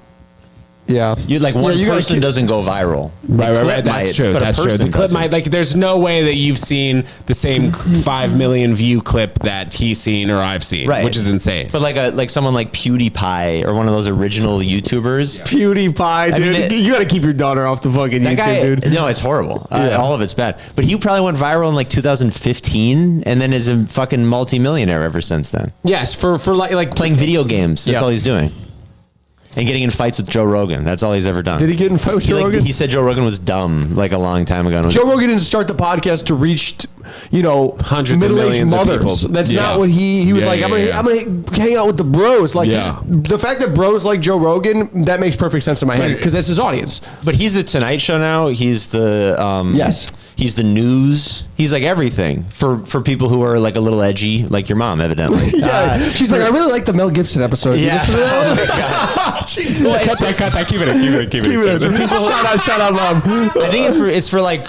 Yeah. One person doesn't go viral. Right. That's true. That's true. The clip might there's no way that you've seen the same 5 million view clip that he's seen or I've seen, right? Which is insane. But like someone like PewDiePie or one of those original YouTubers. PewDiePie, dude. I mean, you got to keep your daughter off the fucking YouTube, guy, dude. No, it's horrible. All of it's bad. But he probably went viral in like 2015 and then is a fucking multimillionaire ever since then. Yes, for like Playing video games. That's Yeah. all he's doing. And getting in fights with Joe Rogan. That's all he's ever done. Did he get in fight with Joe Rogan? He said Joe Rogan was dumb like a long time ago. Joe Rogan didn't start the podcast to reach, hundreds of middle-aged millions of mothers. people. That's not what he was like. I'm gonna hang out with the bros. Like the fact that bros like Joe Rogan, that makes perfect sense in my head because that's his audience. But he's the Tonight Show now. He's the yes. He's the news. He's like everything for people who are like a little edgy, like your mom, evidently. She's like, I really like the Mel Gibson episode. Yeah. Oh my God. She did. Cut that. Keep it. Shout out, mom. I think it's for like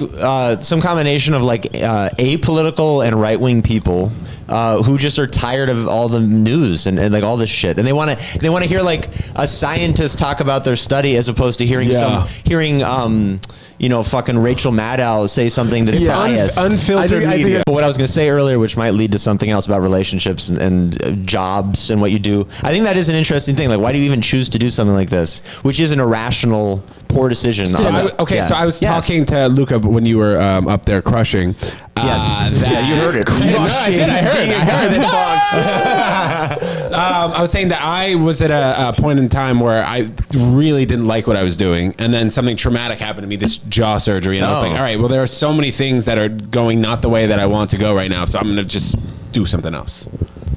some combination of like apolitical and right wing people who just are tired of all the news and like all this shit, and they want to hear like a scientist talk about their study as opposed to hearing fucking Rachel Maddow say something that's biased, unfiltered media. But what I was going to say earlier, which might lead to something else about relationships and jobs and what you do, I think that is an interesting thing. Like, why do you even choose to do something like this, which is an irrational, poor decision? So I was talking to Luca when you were up there crushing. You heard it. I was saying that I was at a point in time where I really didn't like what I was doing, and then something traumatic happened to me, this jaw surgery, and I was like, all right, well, there are so many things that are going not the way that I want to go right now, so I'm going to just do something else.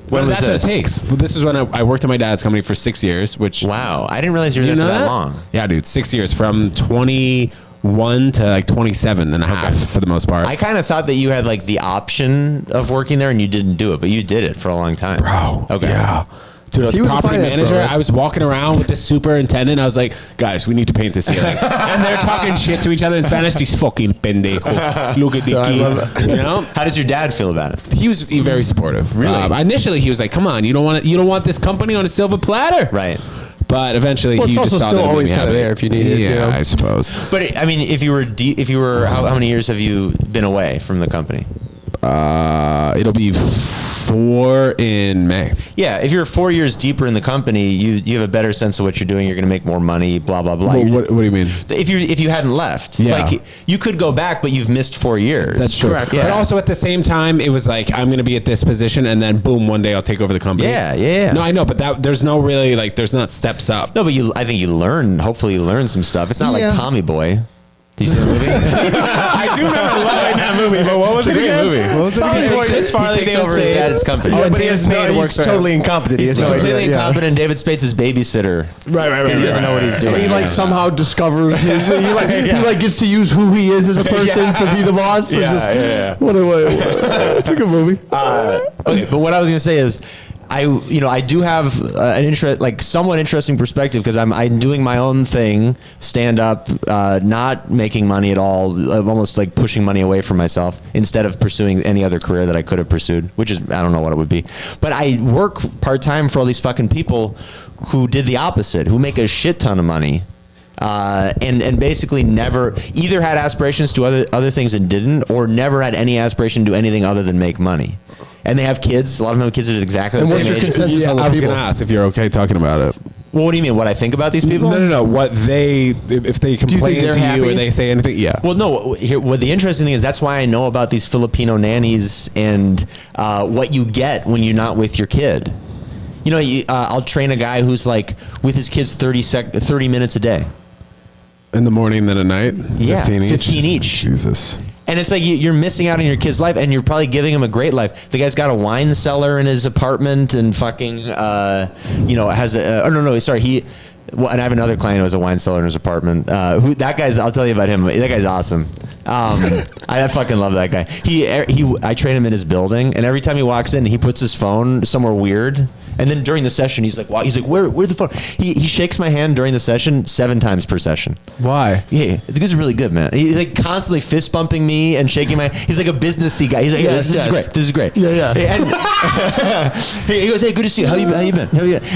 When was that's this? what it takes. Well, this is when I worked at my dad's company for 6 years, which... Wow. I didn't realize you were there for that long. Yeah, dude, 6 years, from 21 to like 27 and a half for the most part. I kind of thought that you had like the option of working there and you didn't do it, but you did it for a long time. Bro. Okay. Yeah. Dude, I was He was a property finance manager. bro, right? I was walking around with the superintendent. I was like, guys, we need to paint this ceiling. And they're talking shit to each other in Spanish. These fucking pendejo. Look at the key. You know? How does your dad feel about it? He was very supportive. Really? Initially, he was like, come on, you don't want this company on a silver platter. Right. But eventually, Well, he it's just also saw still that it made always me kind of happy. there if you need it. Yeah, you know? I suppose. But I mean, if you were how many years have you been away from the company? It'll be 4 in May. Yeah, if you're 4 years deeper in the company, you have a better sense of what you're doing. You're going to make more money. Blah blah blah. Well, what do you mean? If you hadn't left, like you could go back, but you've missed 4 years. That's true. Correct. Yeah. But also at the same time, it was like I'm going to be at this position, and then boom, one day I'll take over the company. Yeah. No, I know, but there's no really like there's not steps up. No, but I think you learn. Hopefully, you learn some stuff. It's not like Tommy Boy. Did you see the movie? I do remember loving that movie, but what was it again? What was it again? He takes over his dad's company. But he's totally incompetent. He's completely incompetent. David Spade's his babysitter. Right. He doesn't know what he's doing. And he like somehow discovers his, he like gets to use who he is as a person to be the boss. What it's a good movie. Okay, but what I was going to say is, I do have an somewhat interesting perspective because I'm doing my own thing, stand up, not making money at all. I'm almost like pushing money away from myself instead of pursuing any other career that I could have pursued, which is, I don't know what it would be. But I work part-time for all these fucking people who did the opposite, who make a shit ton of money. And basically never either had aspirations to other things and didn't, or never had any aspiration to do anything other than make money. And they have kids. A lot of them have kids that are exactly the same age. What's your consensus on those I was people? going to ask if you're okay talking about it. Well, what do you mean? What I think about these people? No. What if they complain they're to happy? you or they say anything? Yeah. Well, no. What the interesting thing is, that's why I know about these Filipino nannies and what you get when you're not with your kid. You know, I'll train a guy who's like with his kids 30 minutes a day. In the morning, then at night? Yeah, 15 each? 15 each. Jesus. And it's like you're missing out on your kid's life, and you're probably giving him a great life. The guy's got a wine cellar in his apartment, and fucking, has a. Oh no, sorry. And I have another client who has a wine cellar in his apartment. I'll tell you about him. That guy's awesome. I fucking love that guy. I train him in his building, and every time he walks in, he puts his phone somewhere weird. And then during the session, he's like, where's the phone? He shakes my hand during the session 7 times per session. Why? Yeah, the guy's really good, man. He's like constantly fist bumping me and shaking my. He's like a businessy guy. He's like, this is great. This is great. Yeah. And he goes, hey, good to see you. How you been?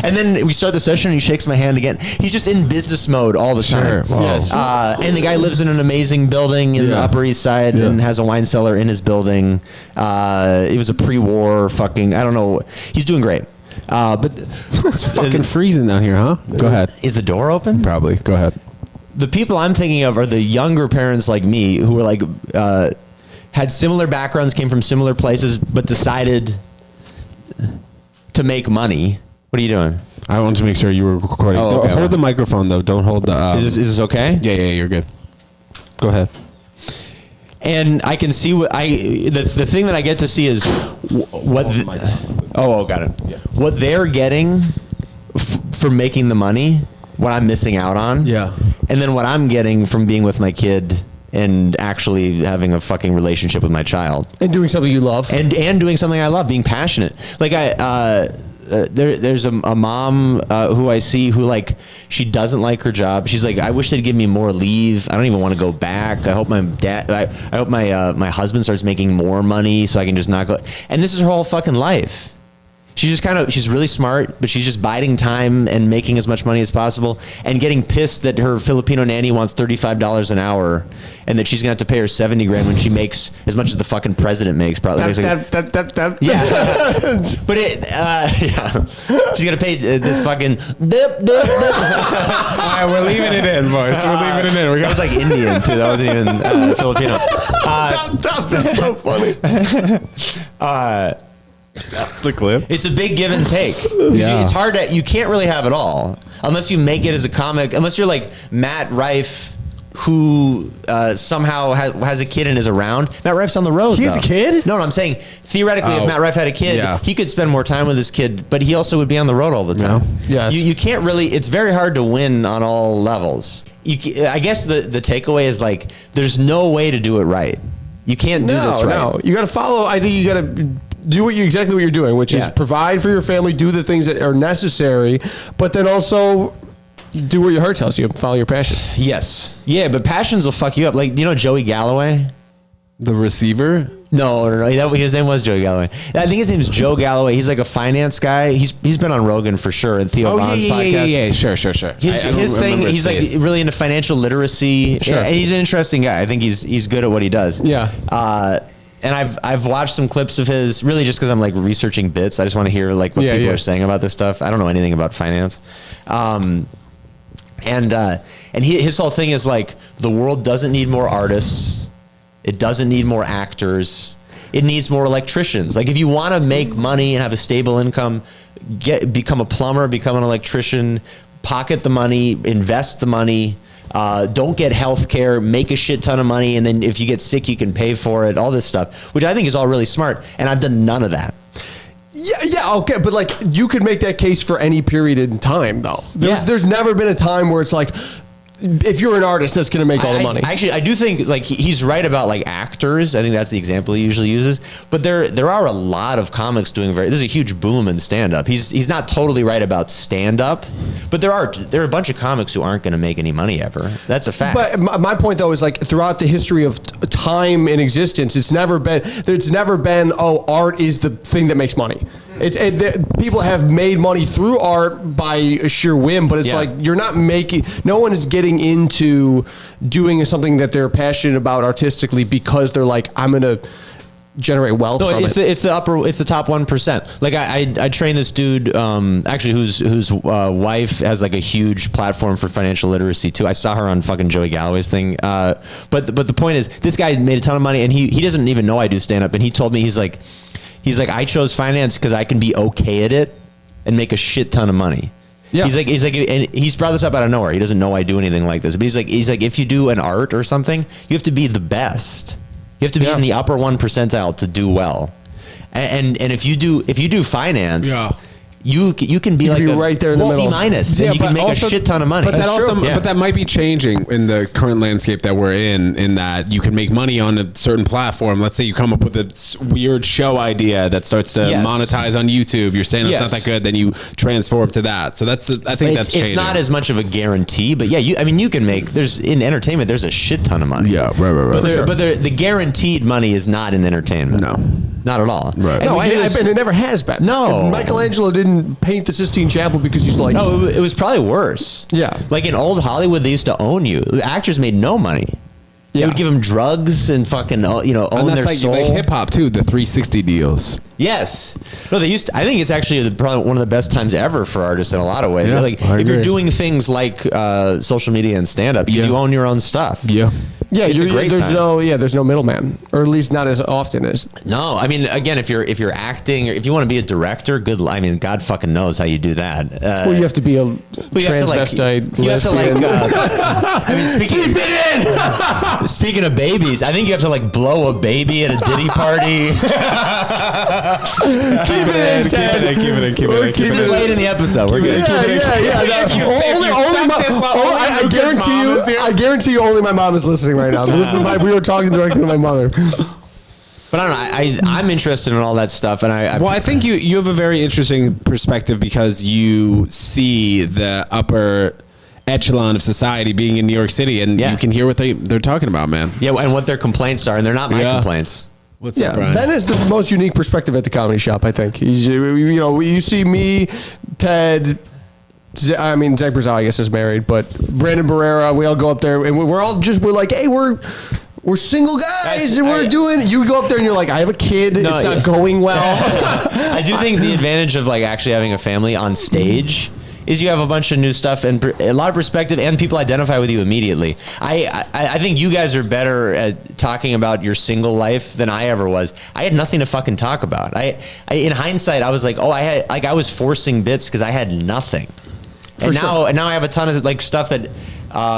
And then we start the session, and he shakes my hand again. He's just in business mode all the time. Sure. Wow. Yes. And the guy lives in an amazing building in the Upper East Side and has a wine cellar in his building. It was a pre-war fucking. I don't know. He's doing great. But It's fucking freezing down here, huh? Go ahead. Is the door open? Probably. Go ahead. The people I'm thinking of are the younger parents like me who were like had similar backgrounds, came from similar places, but decided to make money. What are you doing? I wanted to make sure you were recording. Oh, okay. Hold the microphone, though. Don't hold the... Is this okay? Yeah, you're good. Go ahead. And I can see the thing that I get to see is what got it. Yeah. What they're getting for making the money, what I'm missing out on. Yeah. And then what I'm getting from being with my kid and actually having a fucking relationship with my child. And doing something you love. And doing something I love, being passionate. Like there's a mom who I see who like she doesn't like her job. She's like, I wish they'd give me more leave. I don't even want to go back. I hope I hope my husband starts making more money so I can just not go. And this is her whole fucking life. She's really smart, but she's just biding time and making as much money as possible and getting pissed that her Filipino nanny wants $35 an hour and that she's gonna have to pay her $70,000 when she makes as much as the fucking president makes. Probably. Yeah. But she's gonna pay this fucking. All right, we're leaving it in, boys. We're leaving it in. That was like Indian too. That wasn't even Filipino. That's so funny. That's the clip. It's a big give and take. Yeah. It's hard you can't really have it all unless you make it as a comic. Unless you're like Matt Rife, who somehow has a kid and is around. Matt Rife's on the road. He has a kid? No, I'm saying theoretically, if Matt Rife had a kid, he could spend more time with his kid, but he also would be on the road all the time. Yeah. Yes. You can't really. It's very hard to win on all levels. I guess the takeaway is like there's no way to do it right. You can't do this right. No, you got to follow. I think you got to do exactly what you're doing, which is provide for your family, do the things that are necessary, but then also do what your heart tells you. Follow your passion. Yes. Yeah, but passions will fuck you up. Like, you know Joey Galloway? The receiver? No. His name was Joey Galloway. I think his name is Joe Galloway. He's like a finance guy. He's been on Rogan for sure and Theo Von's podcast. Yeah. Sure. His thing, he's like really into financial literacy. Sure. And he's an interesting guy. I think he's good at what he does. Yeah. I've watched some clips of his, really just because I'm like researching bits. I just want to hear like what people are saying about this stuff. I don't know anything about finance. His whole thing is like, the world doesn't need more artists. It doesn't need more actors. It needs more electricians. Like, if you want to make money and have a stable income, become a plumber, become an electrician, pocket the money, invest the money. Don't get health care, make a shit ton of money, and then if you get sick, you can pay for it, all this stuff, which I think is all really smart. And I've done none of that. Yeah, okay, but like, you could make that case for any period in time, though. There's never been a time where it's like, if you're an artist, that's going to make all the money. Actually, I do think like he's right about like actors. I think that's the example he usually uses. But there are a lot of comics doing there's a huge boom in stand-up. He's not totally right about stand-up, but there are a bunch of comics who aren't going to make any money ever. That's a fact. But my point though is, like, throughout the history of time in existence, it's never been art is the thing that makes money. People have made money through art by a sheer whim, but it's like, you're not making. No one is getting into doing something that they're passionate about artistically because they're like, I'm gonna generate wealth from it. It's the top 1%. Like I train this dude, actually whose wife has like a huge platform for financial literacy too. I saw her on fucking Joey Galloway's thing. But the point is, this guy made a ton of money, and he doesn't even know I do stand up. And he told me, he's like, I chose finance because I can be okay at it and make a shit ton of money. Yeah. He's like, and he's brought this up out of nowhere. He doesn't know I do anything like this, but he's like, if you do an art or something, you have to be the best. You have to be in the upper 1% to do well. And if you do finance, you can be like right there in the middle. C minus, and you can make also a shit ton of money. But but that might be changing in the current landscape that we're in that you can make money on a certain platform. Let's say you come up with a weird show idea that starts to monetize on YouTube. You're saying it's not that good, then you transform to that. So I think that's changing. It's not as much of a guarantee, but you can make. In entertainment, there's a shit ton of money. Yeah, right. But the guaranteed money is not in entertainment. No. Not at all. Right. And it never has been. No. Michelangelo didn't paint the Sistine Chapel because he's like... No, it was probably worse. Yeah. Like in old Hollywood, they used to own you. Actors made no money. They would give them drugs and fucking, own their soul. Like hip hop too, the 360 deals. Yes. No, they used to, I think it's actually probably one of the best times ever for artists in a lot of ways. Yeah, like if you're doing things like social media and stand up, you own your own stuff. Yeah. Yeah, there's no middleman, or at least not as often as. No, I mean, again, if you're acting, or if you want to be a director, God fucking knows how you do that. Well, you have to be a transvestite. You have to I mean, speaking of babies, I think you have to like blow a baby at a Diddy party. Keep it in, Ted. Keep it in. This is late in the episode. We're good. I guarantee you, only my mom is listening right now. We were talking directly to my mother. But I don't know. I'm interested in all that stuff, and I think you have a very interesting perspective because you see the upper echelon of society being in New York City, and you can hear what they're talking about, man. Yeah, and what their complaints are, and they're not my complaints. What's up, Brian? Ben is the most unique perspective at the comedy shop, I think. He's, you see me, Ted. I mean, Zach Brazil, I guess, is married, but Brandon Barrera, we all go up there, and we're like, hey, we're single guys, and we're doing. You go up there, and you're like, I have a kid. It's not going well. I do think the advantage of like actually having a family on stage is you have a bunch of new stuff and a lot of perspective, and people identify with you immediately. I think you guys are better at talking about your single life than I ever was. I had nothing to fucking talk about. In hindsight, I was like, I was forcing bits because I had nothing. And now I have a ton of like stuff that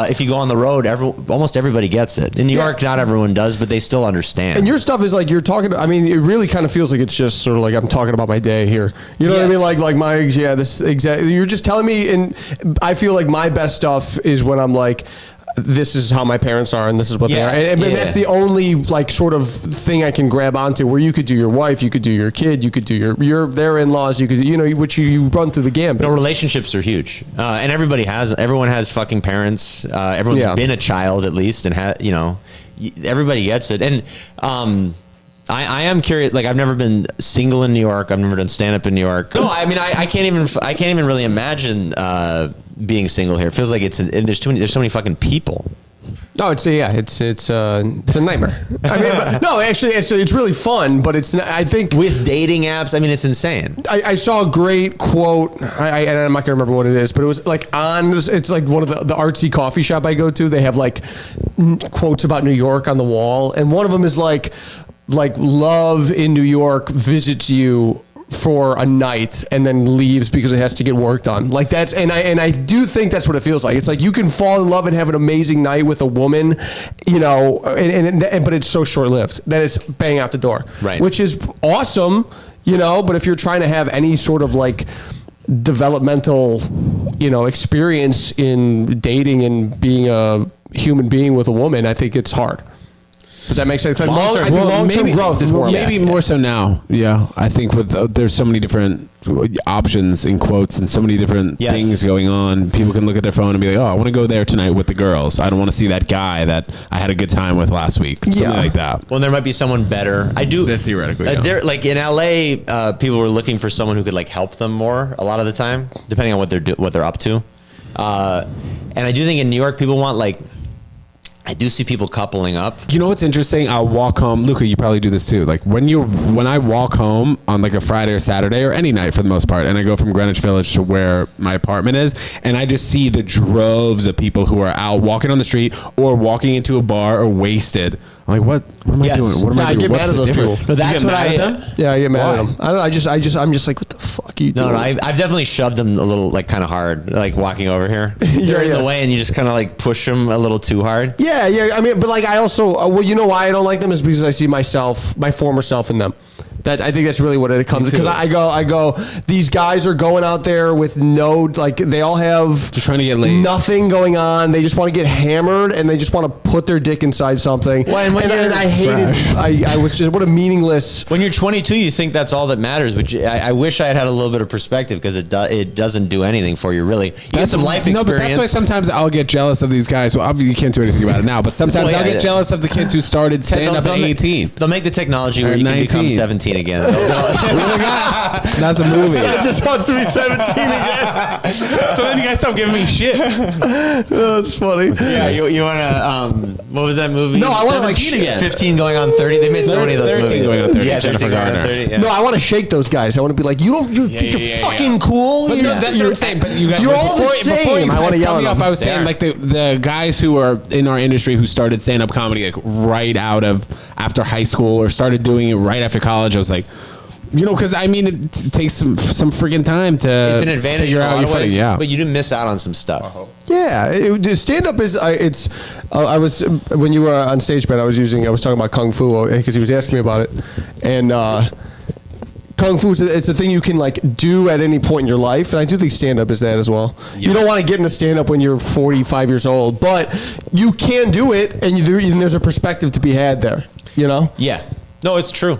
if you go on the road, almost everybody gets it. In New York, not everyone does, but they still understand. And your stuff is like you're talking. I mean, it really kind of feels like it's just sort of like I'm talking about my day here. You know what I mean? Like my this exactly. You're just telling me, and I feel like my best stuff is when I'm like, this is how my parents are, and this is what they are. And that's the only like sort of thing I can grab onto. Where you could do your wife, you could do your kid, you could do their in-laws, you could which you run through the gambit. No, relationships are huge, and everyone has fucking parents. Everyone's been a child at least, and everybody gets it. And I am curious. Like I've never been single in New York. I've never done stand-up in New York. No, I mean I can't even really imagine being single here. It feels like there's so many fucking people. No, it's a nightmare. I mean, no, actually, it's really fun, but it's not, I think with dating apps, I mean, it's insane. I saw a great quote, and I'm not gonna remember what it is, but it was like it's like one of the artsy coffee shop I go to. They have like quotes about New York on the wall, and one of them is like love in New York visits you for a night and then leaves because it has to get work done. Like that's, and I do think that's what it feels like. It's like you can fall in love and have an amazing night with a woman, you know, but it's so short lived that it's bang out the door, right? Which is awesome, you know. But if you're trying to have any sort of like developmental, you know, experience in dating and being a human being with a woman, I think it's hard. Does that make sense? Like long-term growth is more. Maybe more so now. Yeah, I think with there's so many different options in quotes and so many different things going on. People can look at their phone and be like, "Oh, I want to go there tonight with the girls. I don't want to see that guy that I had a good time with last week." Something like that. Well, there might be someone better. I do theoretically. Like in LA, people were looking for someone who could like help them more a lot of the time, depending on what they're up to. And I do think in New York, people want like. I do see people coupling up. You know what's interesting? I'll walk home. Luca, you probably do this too. Like when I walk home on like a Friday or Saturday or any night for the most part, and I go from Greenwich Village to where my apartment is, and I just see the droves of people who are out walking on the street or walking into a bar or wasted. I'm like, what am I doing? What am I doing? I get mad at those people. No, that's what I. Yeah, I get mad at them. I don't know. I'm just like, what the fuck are you doing? No, I've definitely shoved them a little, like, kind of hard, like walking over here. They're in the way, and you just kind of like push them a little too hard. Yeah. I mean, but like, I also, well, you know why I don't like them is because I see myself, my former self in them. That I think that's really what it comes to. Because I go, these guys are going out there with no, like, they all have just trying to get laid. Nothing going on. They just want to get hammered and they just want to put their dick inside something. Well, and I hated. I was just, what a meaningless. When you're 22, you think that's all that matters. But I wish I had a little bit of perspective because it doesn't do anything for you really. You get some life experience. No, but that's why sometimes I'll get jealous of these guys. Well, obviously you can't do anything about it now. But sometimes I'll get jealous of the kids who started stand-up at 18. They'll make the technology where you can become 17 again. That's a movie. I just wants to be 17 again. So then you guys stop giving me shit. Oh, that's funny. Yeah, you want to, what was that movie? No, I want to like 15 going on 30. They made so many of those 13 movies. going on 30. Yeah, Jennifer Garner. 30, yeah. No, I want to shake those guys. I want to be like, you're fucking cool. But no, that's what I'm saying. But you guys, you're all the same. Before you I want to yell at up, them. I was saying like the guys who are in our industry who started stand-up comedy like right out of after high school or started doing it right after college. I was like, you know, because I mean, it takes some freaking time to it's an advantage figure out your footing. Yeah, but you do miss out on some stuff. Yeah, stand up is I was when you were on stage, Ben. I was talking about kung fu because he was asking me about it, and kung fu it's a thing you can like do at any point in your life, and I do think stand up is that as well. Yeah. You don't want to get into stand up when you're 45 years old, but you can do it, and there's a perspective to be had there. You know? Yeah. No, it's true.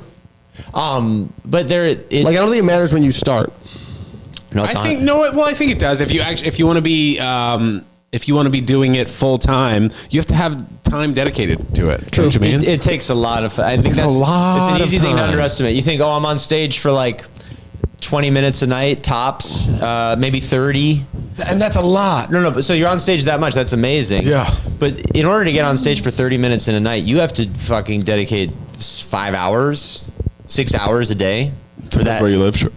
But I don't think it matters when you start. No, I think it does. If you want to be doing it full time, you have to have time dedicated to it. True. It takes a lot of. I think it's an easy thing to underestimate. You think, oh, I'm on stage for like 20 minutes a night tops, maybe 30, and that's a lot. No, but so you're on stage that much. That's amazing. Yeah. But in order to get on stage for 30 minutes in a night, you have to fucking dedicate 5 hours. 6 hours a day for that. That's where you live. Sure.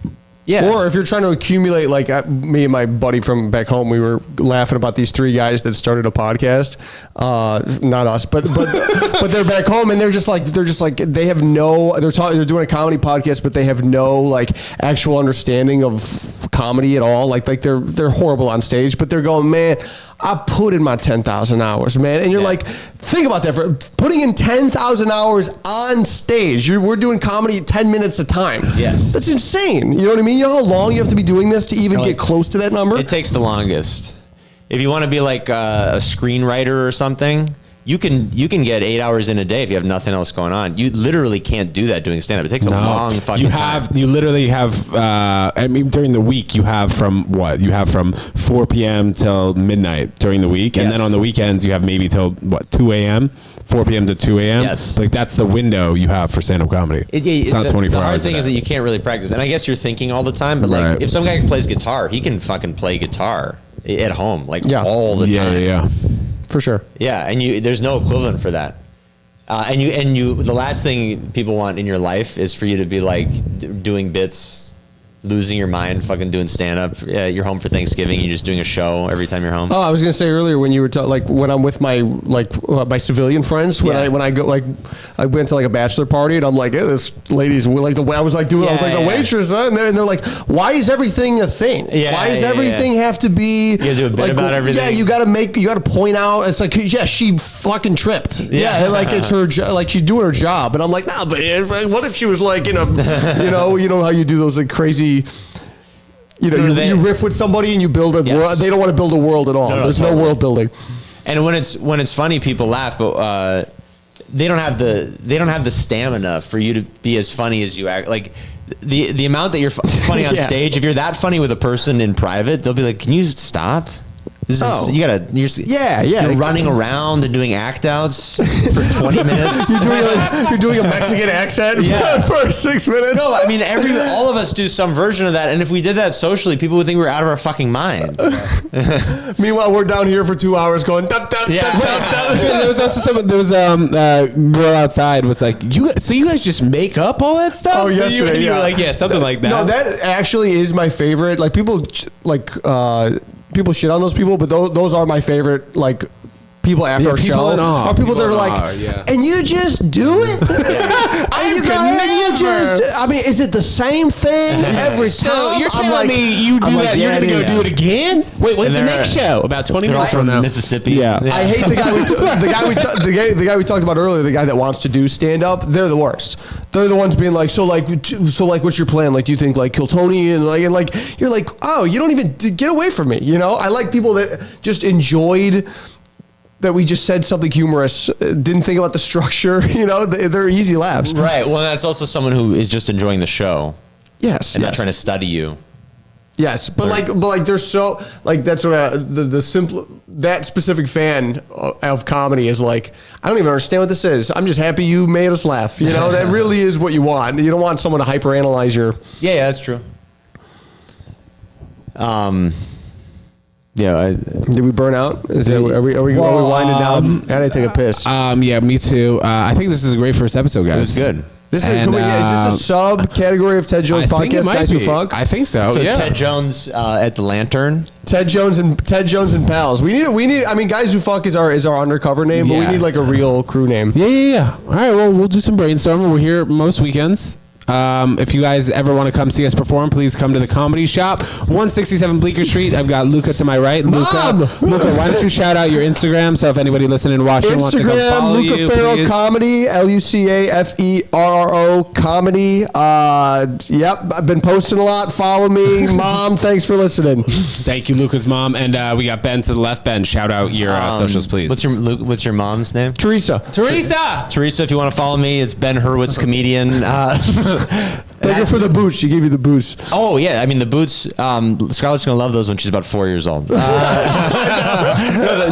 Yeah. Or if you're trying to accumulate, like me and my buddy from back home, we were laughing about these 3 guys that started a podcast. Not us, but they're back home and they're just like they have no. They're doing a comedy podcast, but they have no like actual understanding of comedy at all. Like they're horrible on stage, but they're going, man, I put in my 10,000 hours, man. And you're like, think about that. For putting in 10,000 hours on stage, we're doing comedy 10 minutes a time. Yes. That's insane. You know what I mean? You know how long you have to be doing this to even get close to that number? It takes the longest. If you want to be like a screenwriter or something, you can get 8 hours in a day if you have nothing else going on. You literally can't do that doing stand-up. It takes a long fucking time. You literally have, I mean, during the week, you have from 4 p.m. till midnight during the week. And then on the weekends, you have maybe till, 2 a.m.? 4 p.m. to 2 a.m.? Yes. Like, that's the window you have for stand-up comedy. It's not 24 hours. The hard thing is that you can't really practice. And I guess you're thinking all the time, but like, if some guy plays guitar, he can fucking play guitar at home, like all the time. Yeah. For sure. Yeah, and there's no equivalent for that. And the last thing people want in your life is for you to be like doing bits, losing your mind, fucking doing stand up. Yeah, you're home for Thanksgiving, you're just doing a show every time you're home. Oh, I was gonna say earlier when you were like when I'm with my my civilian friends when I go like I went to like a bachelor party and I'm like, hey, this lady's like the way I was like doing I was like the waitress, and they're like, why is everything a thing? Why does everything have to be? You gotta do a bit about everything. Yeah, you gotta point out. It's like she fucking tripped. Yeah, like it's her like she's doing her job, and I'm like, nah, but what if she was like you know how you do those like crazy. You riff with somebody and you build a world. They don't want to build a world at all. There's no world building. And when it's funny, people laugh, but they don't have the stamina for you to be as funny as you act. Like the amount that you're funny on stage, if you're that funny with a person in private, they'll be like, "Can you stop?" You're running around and doing act outs for 20 minutes. You're doing a Mexican accent for 6 minutes. No, I mean all of us do some version of that, and if we did that socially, people would think we were out of our fucking mind. Meanwhile, we're down here for 2 hours going. Dup, dup, dup, dup, dup. There was also there was a girl outside was like, you guys just make up all that stuff? Oh, yesterday, you were like, something like that. No, that actually is my favorite. Like people people shit on those people, but those are my favorite, like, people after our show. Are people that are like, and you just do it? And you go ahead and you just, I mean, is it the same thing every time? You're telling me you do that, you're going to go do it again? Wait, when's the next show? About 20 minutes from now. Mississippi. Yeah. I hate the guy we talked about earlier, the guy that wants to do stand-up. They're the worst. They're the ones being like, so what's your plan? Like, do you think like kill Tony and like you're like, oh, you don't even get away from me, you know? I like people that just enjoyed that we just said something humorous, didn't think about the structure, you know, they're easy laughs. Right. Well, that's also someone who is just enjoying the show. Yes. And not trying to study you. Yes. But they're so, like, that's what the simple, that specific fan of comedy is like, I don't even understand what this is. I'm just happy you made us laugh. You know, that really is what you want. You don't want someone to hyperanalyze your. Yeah, that's true. Yeah, did we burn out? Are we winding down? I gotta take a piss. Yeah, me too. I think this is a great first episode, guys. It was good. Is this a subcategory of Ted Jones podcast? Guys Who Fuck. I think so. So yeah. Ted Jones at the Lantern. Ted Jones and pals. We need. I mean, Guys Who Fuck is our undercover name, but we need like a real crew name. Yeah. All right. Well, we'll do some brainstorming. We're here most weekends. If you guys ever want to come see us perform, please come to the Comedy Shop, 167 Bleecker Street. I've got Luca to my right. Luca, why don't you shout out your Instagram so if anybody listening and watching wants to come follow Luca you, Ferro please. Comedy, LucaFerro Comedy. Yep, I've been posting a lot. Follow me, Mom. Thanks for listening. Thank you, Luca's mom, and we got Ben to the left. Ben, shout out your socials, please. What's your mom's name? Teresa, if you want to follow me, it's Ben Herwitz, comedian. Thank her for the boots. She gave you the boots. Oh yeah, I mean the boots. Scarlett's gonna love those when she's about 4 years old. The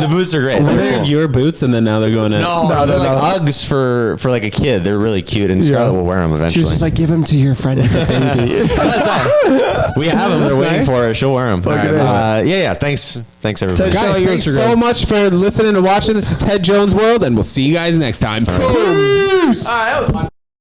boots are great. They're your boots, and then now they're going to. No, they're like Uggs for like a kid. They're really cute, and Scarlett will wear them eventually. She was just like, give them to your friend as a baby. That's all. We have them. They're waiting for her. She'll wear them. Yeah. Thanks everybody. Guys, thanks so much for listening and watching. This is Ted Jones World, and we'll see you guys next time. Peace. That was fun.